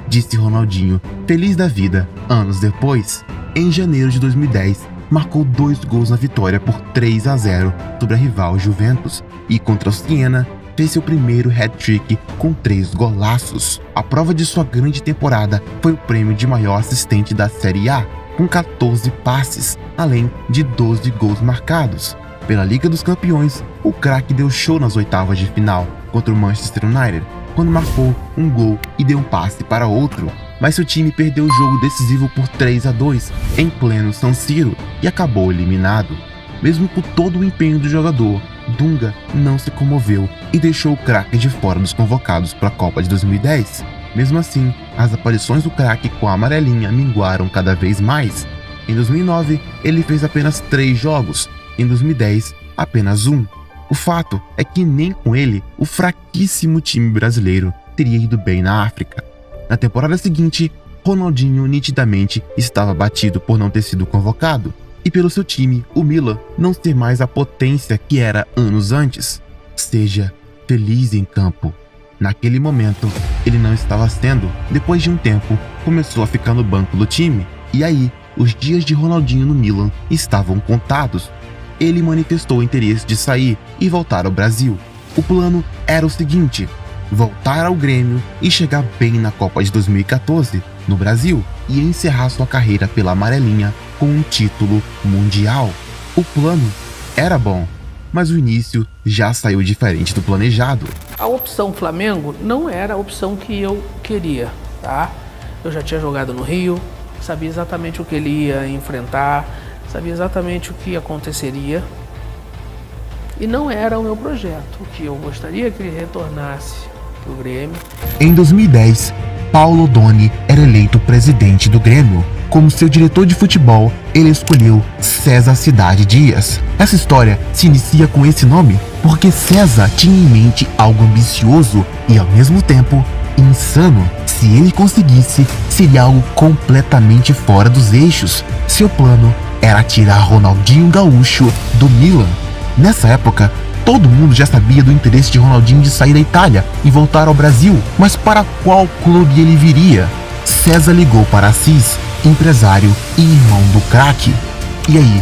disse Ronaldinho, feliz da vida. Anos depois, em janeiro de 2010, marcou 2 gols na vitória por 3-0 sobre a rival Juventus e contra o Siena fez seu primeiro hat-trick com 3 golaços. A prova de sua grande temporada foi o prêmio de maior assistente da Série A, com 14 passes, além de 12 gols marcados. Pela Liga dos Campeões, o craque deu show nas oitavas de final contra o Manchester United, quando marcou um gol e deu um passe para outro, mas seu time perdeu o jogo decisivo por 3-2 em pleno San Siro e acabou eliminado. Mesmo com todo o empenho do jogador, Dunga não se comoveu e deixou o craque de fora dos convocados para a Copa de 2010. Mesmo assim, as aparições do craque com a amarelinha minguaram cada vez mais. Em 2009, ele fez apenas 3 jogos, em 2010, apenas 1. O fato é que nem com ele, o fraquíssimo time brasileiro teria ido bem na África. Na temporada seguinte, Ronaldinho nitidamente estava batido por não ter sido convocado e pelo seu time, o Milan, não ser mais a potência que era anos antes. Seja feliz em campo. Naquele momento, ele não estava sendo. Depois de um tempo, começou a ficar no banco do time. E aí, os dias de Ronaldinho no Milan estavam contados. Ele manifestou o interesse de sair e voltar ao Brasil. O plano era o seguinte: voltar ao Grêmio e chegar bem na Copa de 2014 no Brasil e encerrar sua carreira pela amarelinha com um título mundial. O plano era bom, mas o início já saiu diferente do planejado. A opção Flamengo não era a opção que eu queria, tá? Eu já tinha jogado no Rio, sabia exatamente o que ele ia enfrentar, sabia exatamente o que aconteceria. E não era o meu projeto. O que eu gostaria que ele retornasse pro Grêmio. Em 2010, Paulo Odoni era eleito presidente do Grêmio. Como seu diretor de futebol, ele escolheu César Cidade Dias. Essa história se inicia com esse nome porque César tinha em mente algo ambicioso e, ao mesmo tempo, insano. Se ele conseguisse, seria algo completamente fora dos eixos. Seu plano era tirar Ronaldinho Gaúcho do Milan. Nessa época, todo mundo já sabia do interesse de Ronaldinho de sair da Itália e voltar ao Brasil, mas para qual clube ele viria? César ligou para Assis, empresário e irmão do craque. E aí,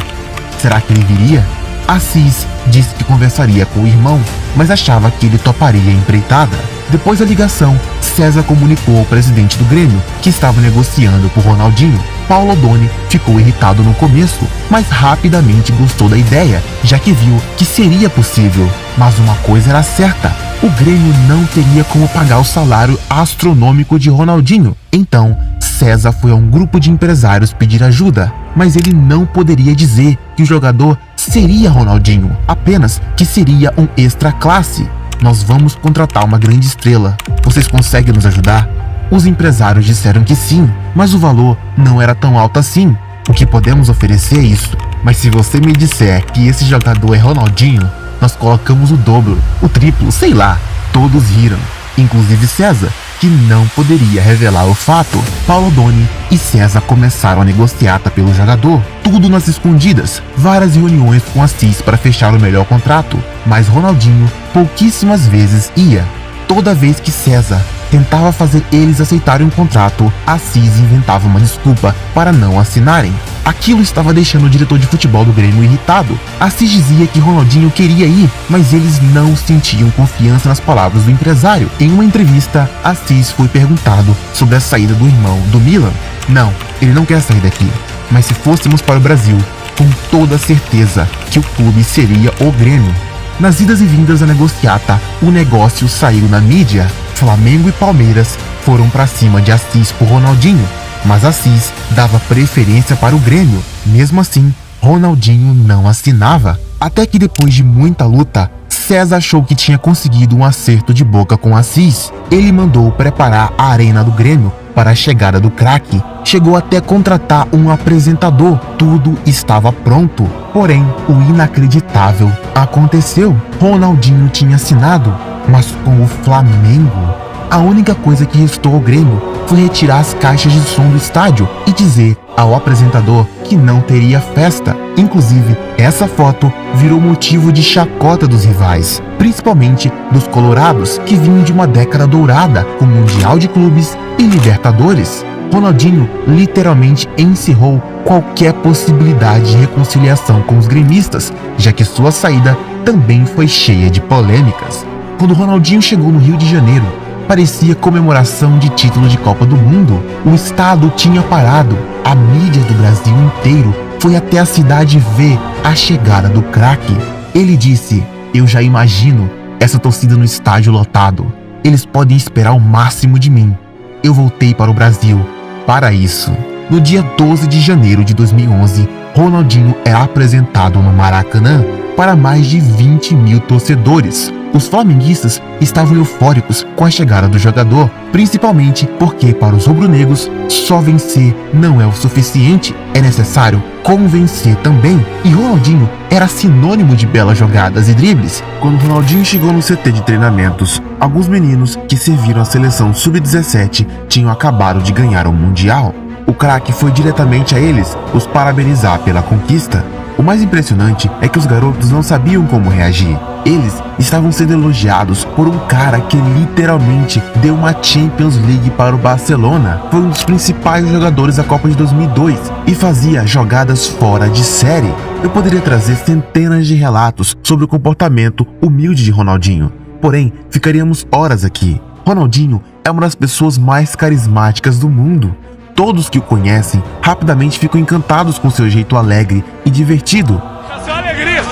será que ele viria? Assis disse que conversaria com o irmão, mas achava que ele toparia a empreitada. Depois da ligação, César comunicou ao presidente do Grêmio que estava negociando por Ronaldinho. Paulo Odoni ficou irritado no começo, mas rapidamente gostou da ideia, já que viu que seria possível. Mas uma coisa era certa: o Grêmio não teria como pagar o salário astronômico de Ronaldinho. Então, César foi a um grupo de empresários pedir ajuda, mas ele não poderia dizer que o jogador seria Ronaldinho, apenas que seria um extra classe. Nós vamos contratar uma grande estrela. Vocês conseguem nos ajudar? Os empresários disseram que sim, mas o valor não era tão alto assim. O que podemos oferecer é isso, mas se você me disser que esse jogador é Ronaldinho, nós colocamos o dobro, o triplo, sei lá. Todos riram, inclusive César, que não poderia revelar o fato. Paulo Odoni e César começaram a negociata pelo jogador, tudo nas escondidas, várias reuniões com Assis para fechar o melhor contrato, mas Ronaldinho pouquíssimas vezes ia. Toda vez que César tentava fazer eles aceitarem um contrato, Assis inventava uma desculpa para não assinarem. Aquilo estava deixando o diretor de futebol do Grêmio irritado. Assis dizia que Ronaldinho queria ir, mas eles não sentiam confiança nas palavras do empresário. Em uma entrevista, Assis foi perguntado sobre a saída do irmão do Milan. Não, ele não quer sair daqui, mas se fôssemos para o Brasil, com toda certeza que o clube seria o Grêmio. Nas idas e vindas da negociata, o negócio saiu na mídia. Flamengo e Palmeiras foram para cima de Assis por Ronaldinho, mas Assis dava preferência para o Grêmio. Mesmo assim, Ronaldinho não assinava. Até que depois de muita luta, César achou que tinha conseguido um acerto de boca com Assis. Ele mandou preparar a arena do Grêmio para a chegada do craque. Chegou até contratar um apresentador. Tudo estava pronto. Porém, o inacreditável aconteceu. Ronaldinho tinha assinado, mas com o Flamengo. A única coisa que restou ao Grêmio foi retirar as caixas de som do estádio e dizer ao apresentador que não teria festa. Inclusive, essa foto virou motivo de chacota dos rivais, principalmente dos colorados, que vinham de uma década dourada com Mundial de Clubes e Libertadores. Ronaldinho literalmente encerrou qualquer possibilidade de reconciliação com os gremistas, já que sua saída também foi cheia de polêmicas. Quando Ronaldinho chegou no Rio de Janeiro, parecia comemoração de título de Copa do Mundo. O estado tinha parado. A mídia do Brasil inteiro foi até a cidade ver a chegada do craque. Ele disse: "Eu já imagino essa torcida no estádio lotado. Eles podem esperar o máximo de mim. Eu voltei para o Brasil para isso." No dia 12 de janeiro de 2011, Ronaldinho é apresentado no Maracanã para mais de 20 mil torcedores. Os flamenguistas estavam eufóricos com a chegada do jogador, principalmente porque para os rubro-negros só vencer não é o suficiente, é necessário convencer também, e Ronaldinho era sinônimo de belas jogadas e dribles. Quando Ronaldinho chegou no CT de treinamentos, alguns meninos que serviram a seleção sub-17 tinham acabado de ganhar o Mundial. O craque foi diretamente a eles os parabenizar pela conquista. O mais impressionante é que os garotos não sabiam como reagir. Eles estavam sendo elogiados por um cara que literalmente deu uma Champions League para o Barcelona. Foi um dos principais jogadores da Copa de 2002 e fazia jogadas fora de série. Eu poderia trazer centenas de relatos sobre o comportamento humilde de Ronaldinho, porém ficaríamos horas aqui. Ronaldinho é uma das pessoas mais carismáticas do mundo. Todos que o conhecem rapidamente ficam encantados com seu jeito alegre e divertido. A sua alegria!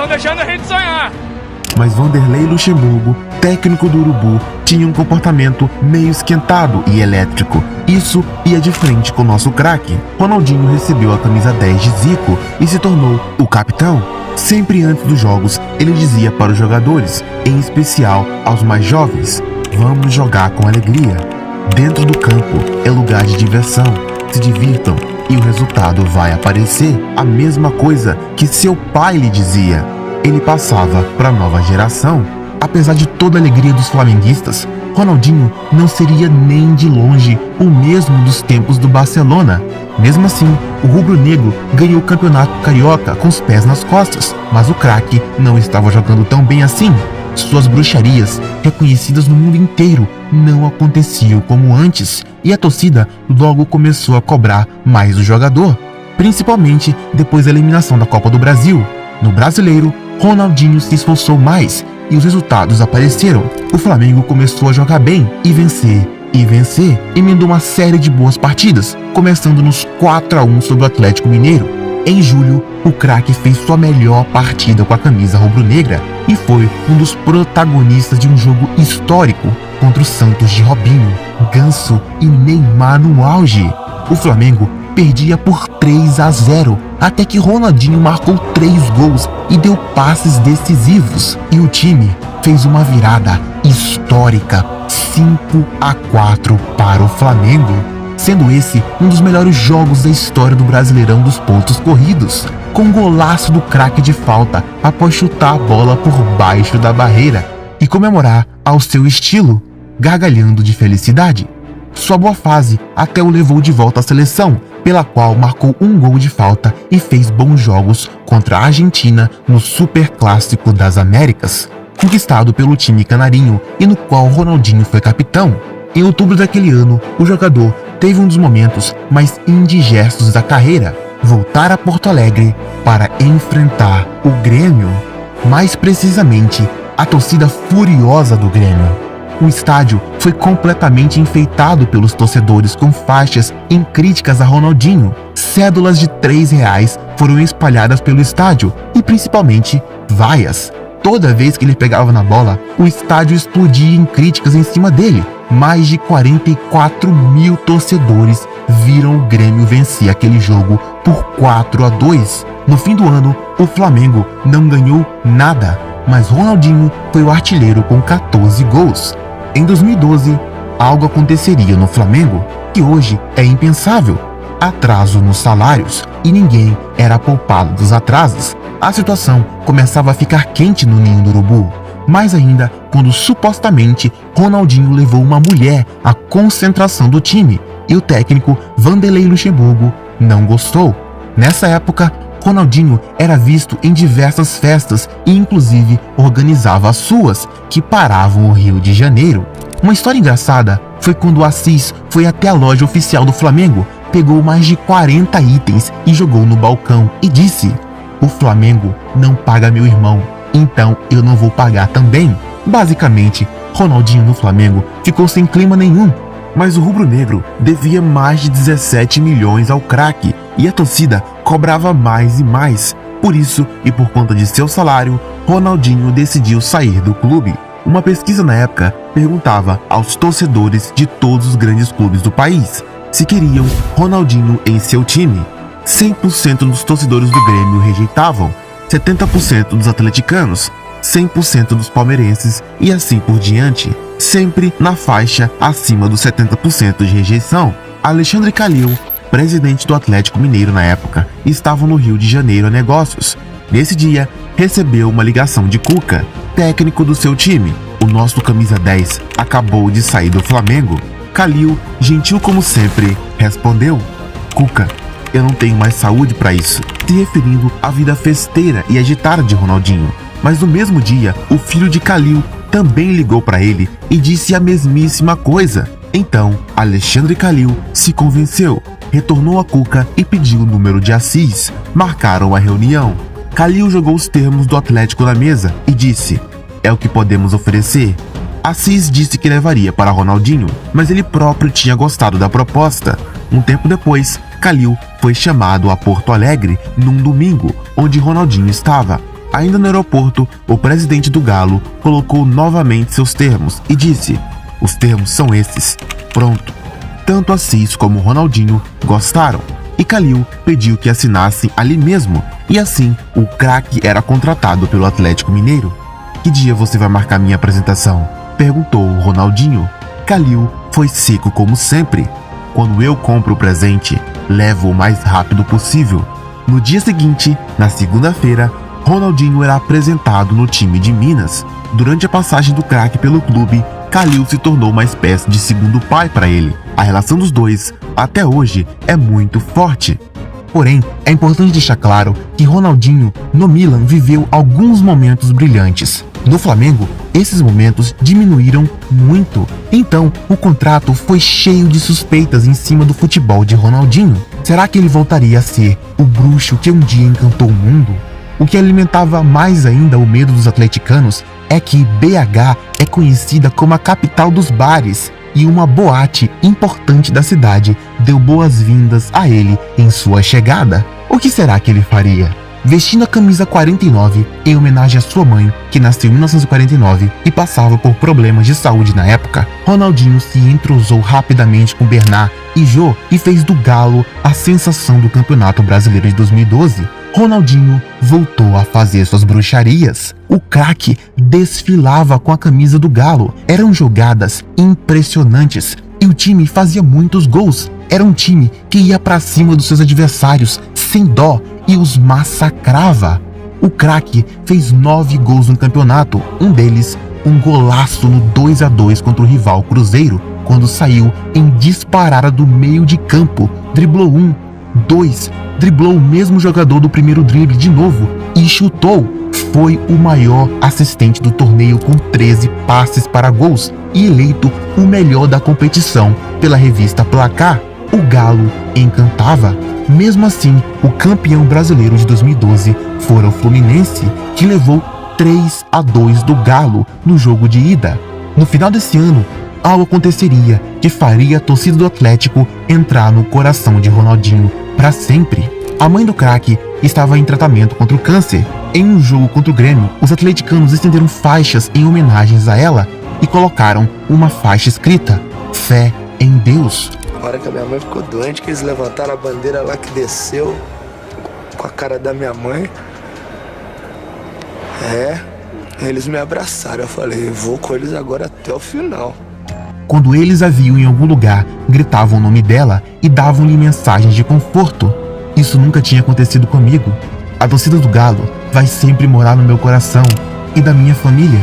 estão deixando a gente sonhar. Mas Vanderlei Luxemburgo, técnico do Urubu, tinha um comportamento meio esquentado e elétrico. Isso ia de frente com o nosso craque. Ronaldinho recebeu a camisa 10 de Zico e se tornou o capitão. Sempre antes dos jogos, ele dizia para os jogadores, em especial aos mais jovens: vamos jogar com alegria. Dentro do campo é lugar de diversão. Se divirtam e o resultado vai aparecer. A mesma coisa que seu pai lhe dizia. Ele passava para a nova geração. Apesar de toda a alegria dos flamenguistas, Ronaldinho não seria nem de longe o mesmo dos tempos do Barcelona. Mesmo assim, o rubro-negro ganhou o campeonato carioca com os pés nas costas, mas o craque não estava jogando tão bem assim. Suas bruxarias, reconhecidas no mundo inteiro, não aconteciam como antes, e a torcida logo começou a cobrar mais do jogador, principalmente depois da eliminação da Copa do Brasil. No Brasileiro, Ronaldinho se esforçou mais e os resultados apareceram. O Flamengo começou a jogar bem e vencer, emendou uma série de boas partidas, começando nos 4-1 sobre o Atlético Mineiro. Em julho, o craque fez sua melhor partida com a camisa rubro-negra e foi um dos protagonistas de um jogo histórico contra o Santos de Robinho, Ganso e Neymar no auge. O Flamengo perdia por 3-0, até que Ronaldinho marcou 3 gols e deu passes decisivos. E o time fez uma virada histórica, 5-4 para o Flamengo, sendo esse um dos melhores jogos da história do Brasileirão dos pontos corridos, com um golaço do craque de falta após chutar a bola por baixo da barreira e comemorar ao seu estilo, gargalhando de felicidade. Sua boa fase até o levou de volta à seleção, pela qual marcou um gol de falta e fez bons jogos contra a Argentina no Superclássico das Américas, conquistado pelo time canarinho e no qual Ronaldinho foi capitão. Em outubro daquele ano, o jogador teve um dos momentos mais indigestos da carreira: voltar a Porto Alegre para enfrentar o Grêmio, mais precisamente a torcida furiosa do Grêmio. O estádio foi completamente enfeitado pelos torcedores com faixas em críticas a Ronaldinho. Cédulas de R$3 foram espalhadas pelo estádio e principalmente vaias. Toda vez que ele pegava na bola, o estádio explodia em críticas em cima dele. Mais de 44 mil torcedores viram o Grêmio vencer aquele jogo por 4-2. No fim do ano, o Flamengo não ganhou nada, mas Ronaldinho foi o artilheiro com 14 gols. Em 2012, algo aconteceria no Flamengo que hoje é impensável: atraso nos salários, e ninguém era poupado dos atrasos. A situação começava a ficar quente no ninho do Urubu, mais ainda quando supostamente Ronaldinho levou uma mulher à concentração do time e o técnico Vanderlei Luxemburgo não gostou. Nessa época, Ronaldinho era visto em diversas festas e inclusive organizava as suas, que paravam o Rio de Janeiro. Uma história engraçada foi quando o Assis foi até a loja oficial do Flamengo, pegou mais de 40 itens e jogou no balcão e disse: "O Flamengo não paga meu irmão, então eu não vou pagar também." Basicamente, Ronaldinho no Flamengo ficou sem clima nenhum, mas o rubro-negro devia mais de 17 milhões ao craque e a torcida cobrava mais e mais. Por isso, e por conta de seu salário, Ronaldinho decidiu sair do clube. Uma pesquisa na época perguntava aos torcedores de todos os grandes clubes do país se queriam Ronaldinho em seu time. 100% dos torcedores do Grêmio rejeitavam, 70% dos atleticanos, 100% dos palmeirenses e assim por diante, sempre na faixa acima dos 70% de rejeição. Alexandre Calil, presidente do Atlético Mineiro na época, estava no Rio de Janeiro a negócios. Nesse dia, recebeu uma ligação de Cuca, técnico do seu time. "O nosso camisa 10 acabou de sair do Flamengo." Calil, gentil como sempre, respondeu: "Cuca, eu não tenho mais saúde para isso", se referindo à vida festeira e agitada de Ronaldinho. Mas no mesmo dia, o filho de Calil também ligou para ele e disse a mesmíssima coisa. Então, Alexandre Calil se convenceu, retornou a Cuca e pediu o número de Assis. Marcaram a reunião. Calil jogou os termos do Atlético na mesa e disse: "É o que podemos oferecer." Assis disse que levaria para Ronaldinho, mas ele próprio tinha gostado da proposta. Um tempo depois, Calil foi chamado a Porto Alegre num domingo, onde Ronaldinho estava. Ainda no aeroporto, o presidente do Galo colocou novamente seus termos e disse: "Os termos são esses. Pronto." Tanto Assis como Ronaldinho gostaram, e Kalil pediu que assinassem ali mesmo, e assim o craque era contratado pelo Atlético Mineiro. "Que dia você vai marcar minha apresentação?" perguntou Ronaldinho. Kalil foi seco como sempre: "Quando eu compro o presente, levo o mais rápido possível." No dia seguinte, na segunda-feira, Ronaldinho era apresentado no time de Minas. Durante a passagem do craque pelo clube, Kalil se tornou uma espécie de segundo pai para ele. A relação dos dois, até hoje, é muito forte. Porém, é importante deixar claro que Ronaldinho, no Milan, viveu alguns momentos brilhantes. No Flamengo, esses momentos diminuíram muito. Então, o contrato foi cheio de suspeitas em cima do futebol de Ronaldinho. Será que ele voltaria a ser o bruxo que um dia encantou o mundo? O que alimentava mais ainda o medo dos atleticanos é que BH é conhecida como a capital dos bares, e uma boate importante da cidade deu boas-vindas a ele em sua chegada. O que será que ele faria? Vestindo a camisa 49 em homenagem à sua mãe, que nasceu em 1949 e passava por problemas de saúde na época, Ronaldinho se entrosou rapidamente com Bernard e Jô e fez do Galo a sensação do Campeonato Brasileiro de 2012. Ronaldinho voltou a fazer suas bruxarias. O craque desfilava com a camisa do Galo. Eram jogadas impressionantes e o time fazia muitos gols. Era um time que ia pra cima dos seus adversários sem dó e os massacrava. O craque fez 9 gols no campeonato, um deles um golaço no 2-2 contra o rival Cruzeiro, quando saiu em disparada do meio de campo, driblou 1, 2, driblou o mesmo jogador do primeiro drible de novo e chutou. Foi o maior assistente do torneio com 13 passes para gols e eleito o melhor da competição pela revista Placar. O Galo encantava. Mesmo assim, o campeão brasileiro de 2012 fora o Fluminense, que levou 3-2 do Galo no jogo de ida. No final desse ano, algo aconteceria que faria a torcida do Atlético entrar no coração de Ronaldinho para sempre. A mãe do craque estava em tratamento contra o câncer. Em um jogo contra o Grêmio, os atleticanos estenderam faixas em homenagens a ela e colocaram uma faixa escrita: "Fé em Deus." Na hora que a minha mãe ficou doente, que eles levantaram a bandeira lá que desceu com a cara da minha mãe. Eles me abraçaram. Eu falei, vou com eles agora até o final. Quando eles a viam em algum lugar, gritavam o nome dela e davam-lhe mensagens de conforto. Isso nunca tinha acontecido comigo. A torcida do Galo vai sempre morar no meu coração e da minha família.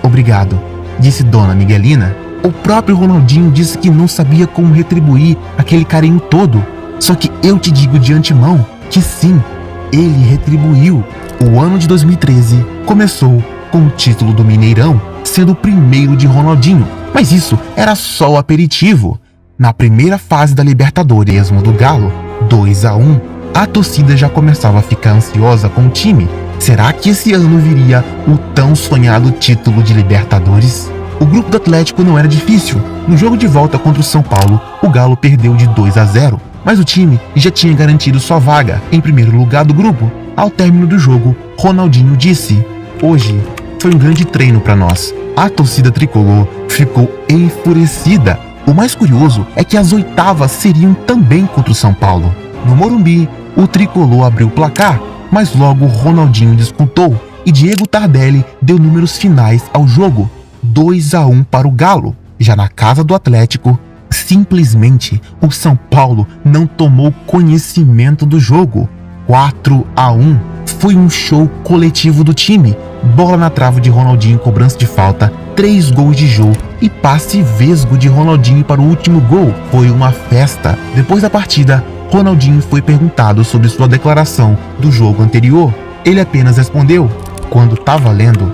Obrigado, disse Dona Miguelina. O próprio Ronaldinho disse que não sabia como retribuir aquele carinho todo. Só que eu te digo de antemão que sim, ele retribuiu. O ano de 2013 começou com o título do Mineirão, sendo o primeiro de Ronaldinho. Mas isso era só o aperitivo. Na primeira fase da Libertadores do Galo, 2-1, a torcida já começava a ficar ansiosa com o time. Será que esse ano viria o tão sonhado título de Libertadores? O grupo do Atlético não era difícil. No jogo de volta contra o São Paulo, o Galo perdeu de 2-0, mas o time já tinha garantido sua vaga em primeiro lugar do grupo. Ao término do jogo, Ronaldinho disse: "Hoje foi um grande treino para nós." A torcida tricolor ficou enfurecida. O mais curioso é que as oitavas seriam também contra o São Paulo. No Morumbi, o tricolor abriu o placar, mas logo Ronaldinho descontou e Diego Tardelli deu números finais ao jogo: 2-1 para o Galo. Já na casa do Atlético, simplesmente o São Paulo não tomou conhecimento do jogo. 4-1. Foi um show coletivo do time. Bola na trave de Ronaldinho, cobrança de falta, 3 gols de Jô e passe vesgo de Ronaldinho para o último gol. Foi uma festa. Depois da partida, Ronaldinho foi perguntado sobre sua declaração do jogo anterior. Ele apenas respondeu: "Quando tá valendo,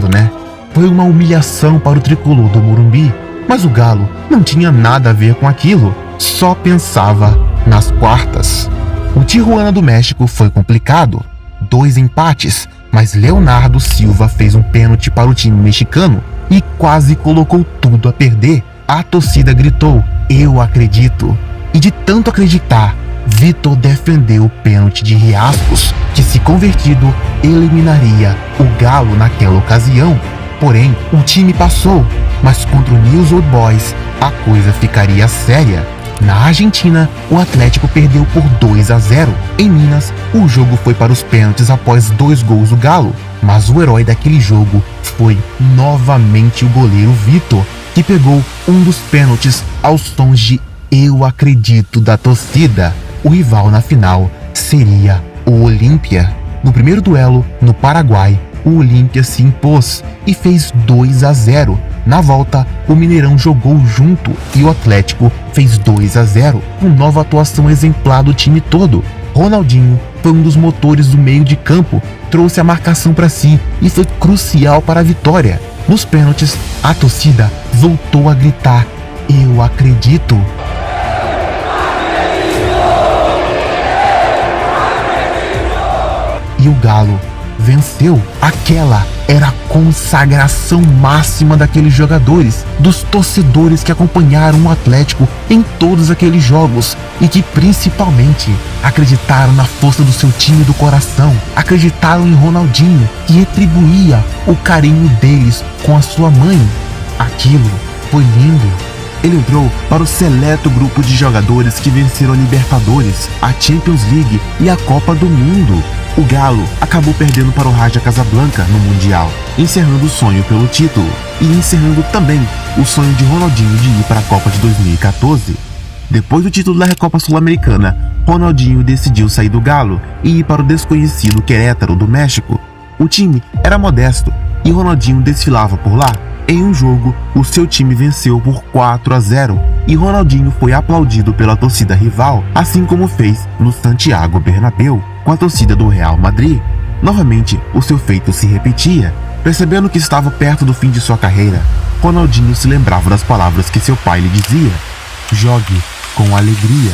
né?" Foi uma humilhação para o tricolor do Morumbi, mas o Galo não tinha nada a ver com aquilo, só pensava nas quartas. O Tijuana do México foi complicado, 2 empates, mas Leonardo Silva fez um pênalti para o time mexicano e quase colocou tudo a perder. A torcida gritou: "Eu acredito!" E de tanto acreditar, Vitor defendeu o pênalti de Riascos, que se convertido eliminaria o Galo naquela ocasião. Porém, o time passou, mas contra o News Old Boys a coisa ficaria séria. Na Argentina, o Atlético perdeu por 2-0. Em Minas, o jogo foi para os pênaltis após 2 gols do Galo, mas o herói daquele jogo foi novamente o goleiro Vitor, que pegou um dos pênaltis aos sons de "Eu Acredito" da torcida. O rival na final seria o Olímpia. No primeiro duelo, no Paraguai, o Olímpia se impôs e fez 2-0. Na volta, o Mineirão jogou junto e o Atlético fez 2-0, com nova atuação exemplar do time todo. Ronaldinho foi um dos motores do meio de campo, trouxe a marcação para si e foi crucial para a vitória. Nos pênaltis, a torcida voltou a gritar "Eu acredito". E o Galo venceu. Aquela era a consagração máxima daqueles jogadores, dos torcedores que acompanharam o Atlético em todos aqueles jogos e que principalmente acreditaram na força do seu time do coração, acreditaram em Ronaldinho, que retribuía o carinho deles com a sua mãe. Aquilo foi lindo. Ele entrou para o seleto grupo de jogadores que venceram a Libertadores, a Champions League e a Copa do Mundo. O Galo acabou perdendo para o Raja Casablanca no Mundial, encerrando o sonho pelo título e encerrando também o sonho de Ronaldinho de ir para a Copa de 2014. Depois do título da Recopa Sul-Americana, Ronaldinho decidiu sair do Galo e ir para o desconhecido Querétaro do México. O time era modesto e Ronaldinho desfilava por lá. Em um jogo, o seu time venceu por 4-0 e Ronaldinho foi aplaudido pela torcida rival, assim como fez no Santiago Bernabéu com a torcida do Real Madrid. Novamente, o seu feito se repetia. Percebendo que estava perto do fim de sua carreira, Ronaldinho se lembrava das palavras que seu pai lhe dizia: "Jogue com alegria".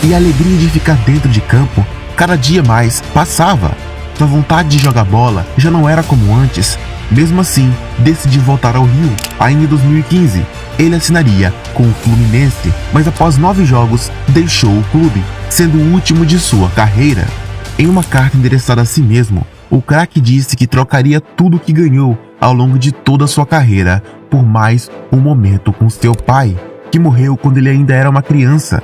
E a alegria de ficar dentro de campo cada dia mais passava. Sua vontade de jogar bola já não era como antes. Mesmo assim, decidiu voltar ao Rio. Ainda em 2015, ele assinaria com o Fluminense, mas após 9 jogos, deixou o clube, sendo o último de sua carreira. Em uma carta endereçada a si mesmo, o craque disse que trocaria tudo o que ganhou ao longo de toda a sua carreira por mais um momento com seu pai, que morreu quando ele ainda era uma criança.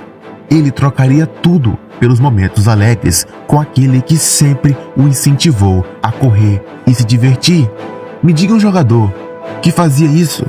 Ele trocaria tudo pelos momentos alegres com aquele que sempre o incentivou a correr e se divertir. Me diga um jogador que fazia isso.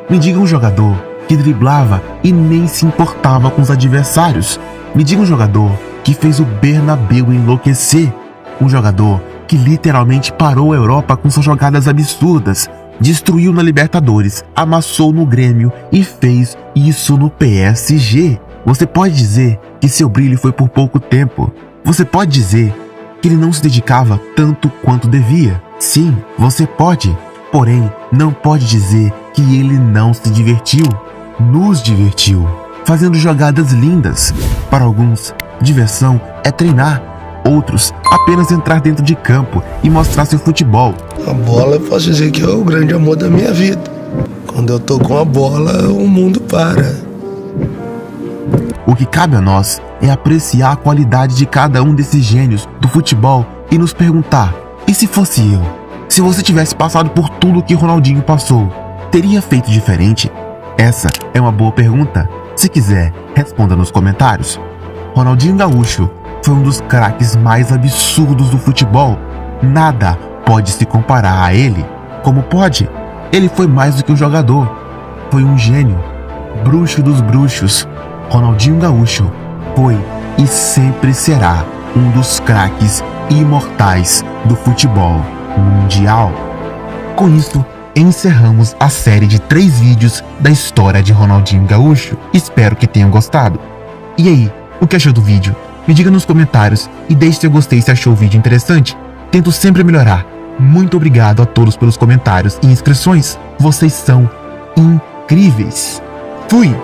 Me diga um jogador que driblava e nem se importava com os adversários. Me diga um jogador que fez o Bernabéu enlouquecer. Um jogador que literalmente parou a Europa com suas jogadas absurdas. Destruiu na Libertadores, amassou no Grêmio e fez isso no PSG. Você pode dizer que seu brilho foi por pouco tempo. Você pode dizer que ele não se dedicava tanto quanto devia. Sim, você pode. Porém, não pode dizer que ele não se divertiu. Nos divertiu, fazendo jogadas lindas. Para alguns, diversão é treinar. Outros, apenas entrar dentro de campo e mostrar seu futebol. A bola, eu posso dizer que é o grande amor da minha vida. Quando eu tô com a bola, o mundo para. O que cabe a nós é apreciar a qualidade de cada um desses gênios do futebol e nos perguntar: e se fosse eu? Se você tivesse passado por tudo que Ronaldinho passou, teria feito diferente? Essa é uma boa pergunta. Se quiser, responda nos comentários. Ronaldinho Gaúcho foi um dos craques mais absurdos do futebol. Nada pode se comparar a ele. Como pode? Ele foi mais do que um jogador. Foi um gênio. Bruxo dos bruxos. Ronaldinho Gaúcho foi e sempre será um dos craques imortais do futebol mundial. Com isso, encerramos a série de 3 vídeos da história de Ronaldinho Gaúcho. Espero que tenham gostado. E aí, o que achou do vídeo? Me diga nos comentários e deixe seu gostei se achou o vídeo interessante. Tento sempre melhorar. Muito obrigado a todos pelos comentários e inscrições. Vocês são incríveis. Fui!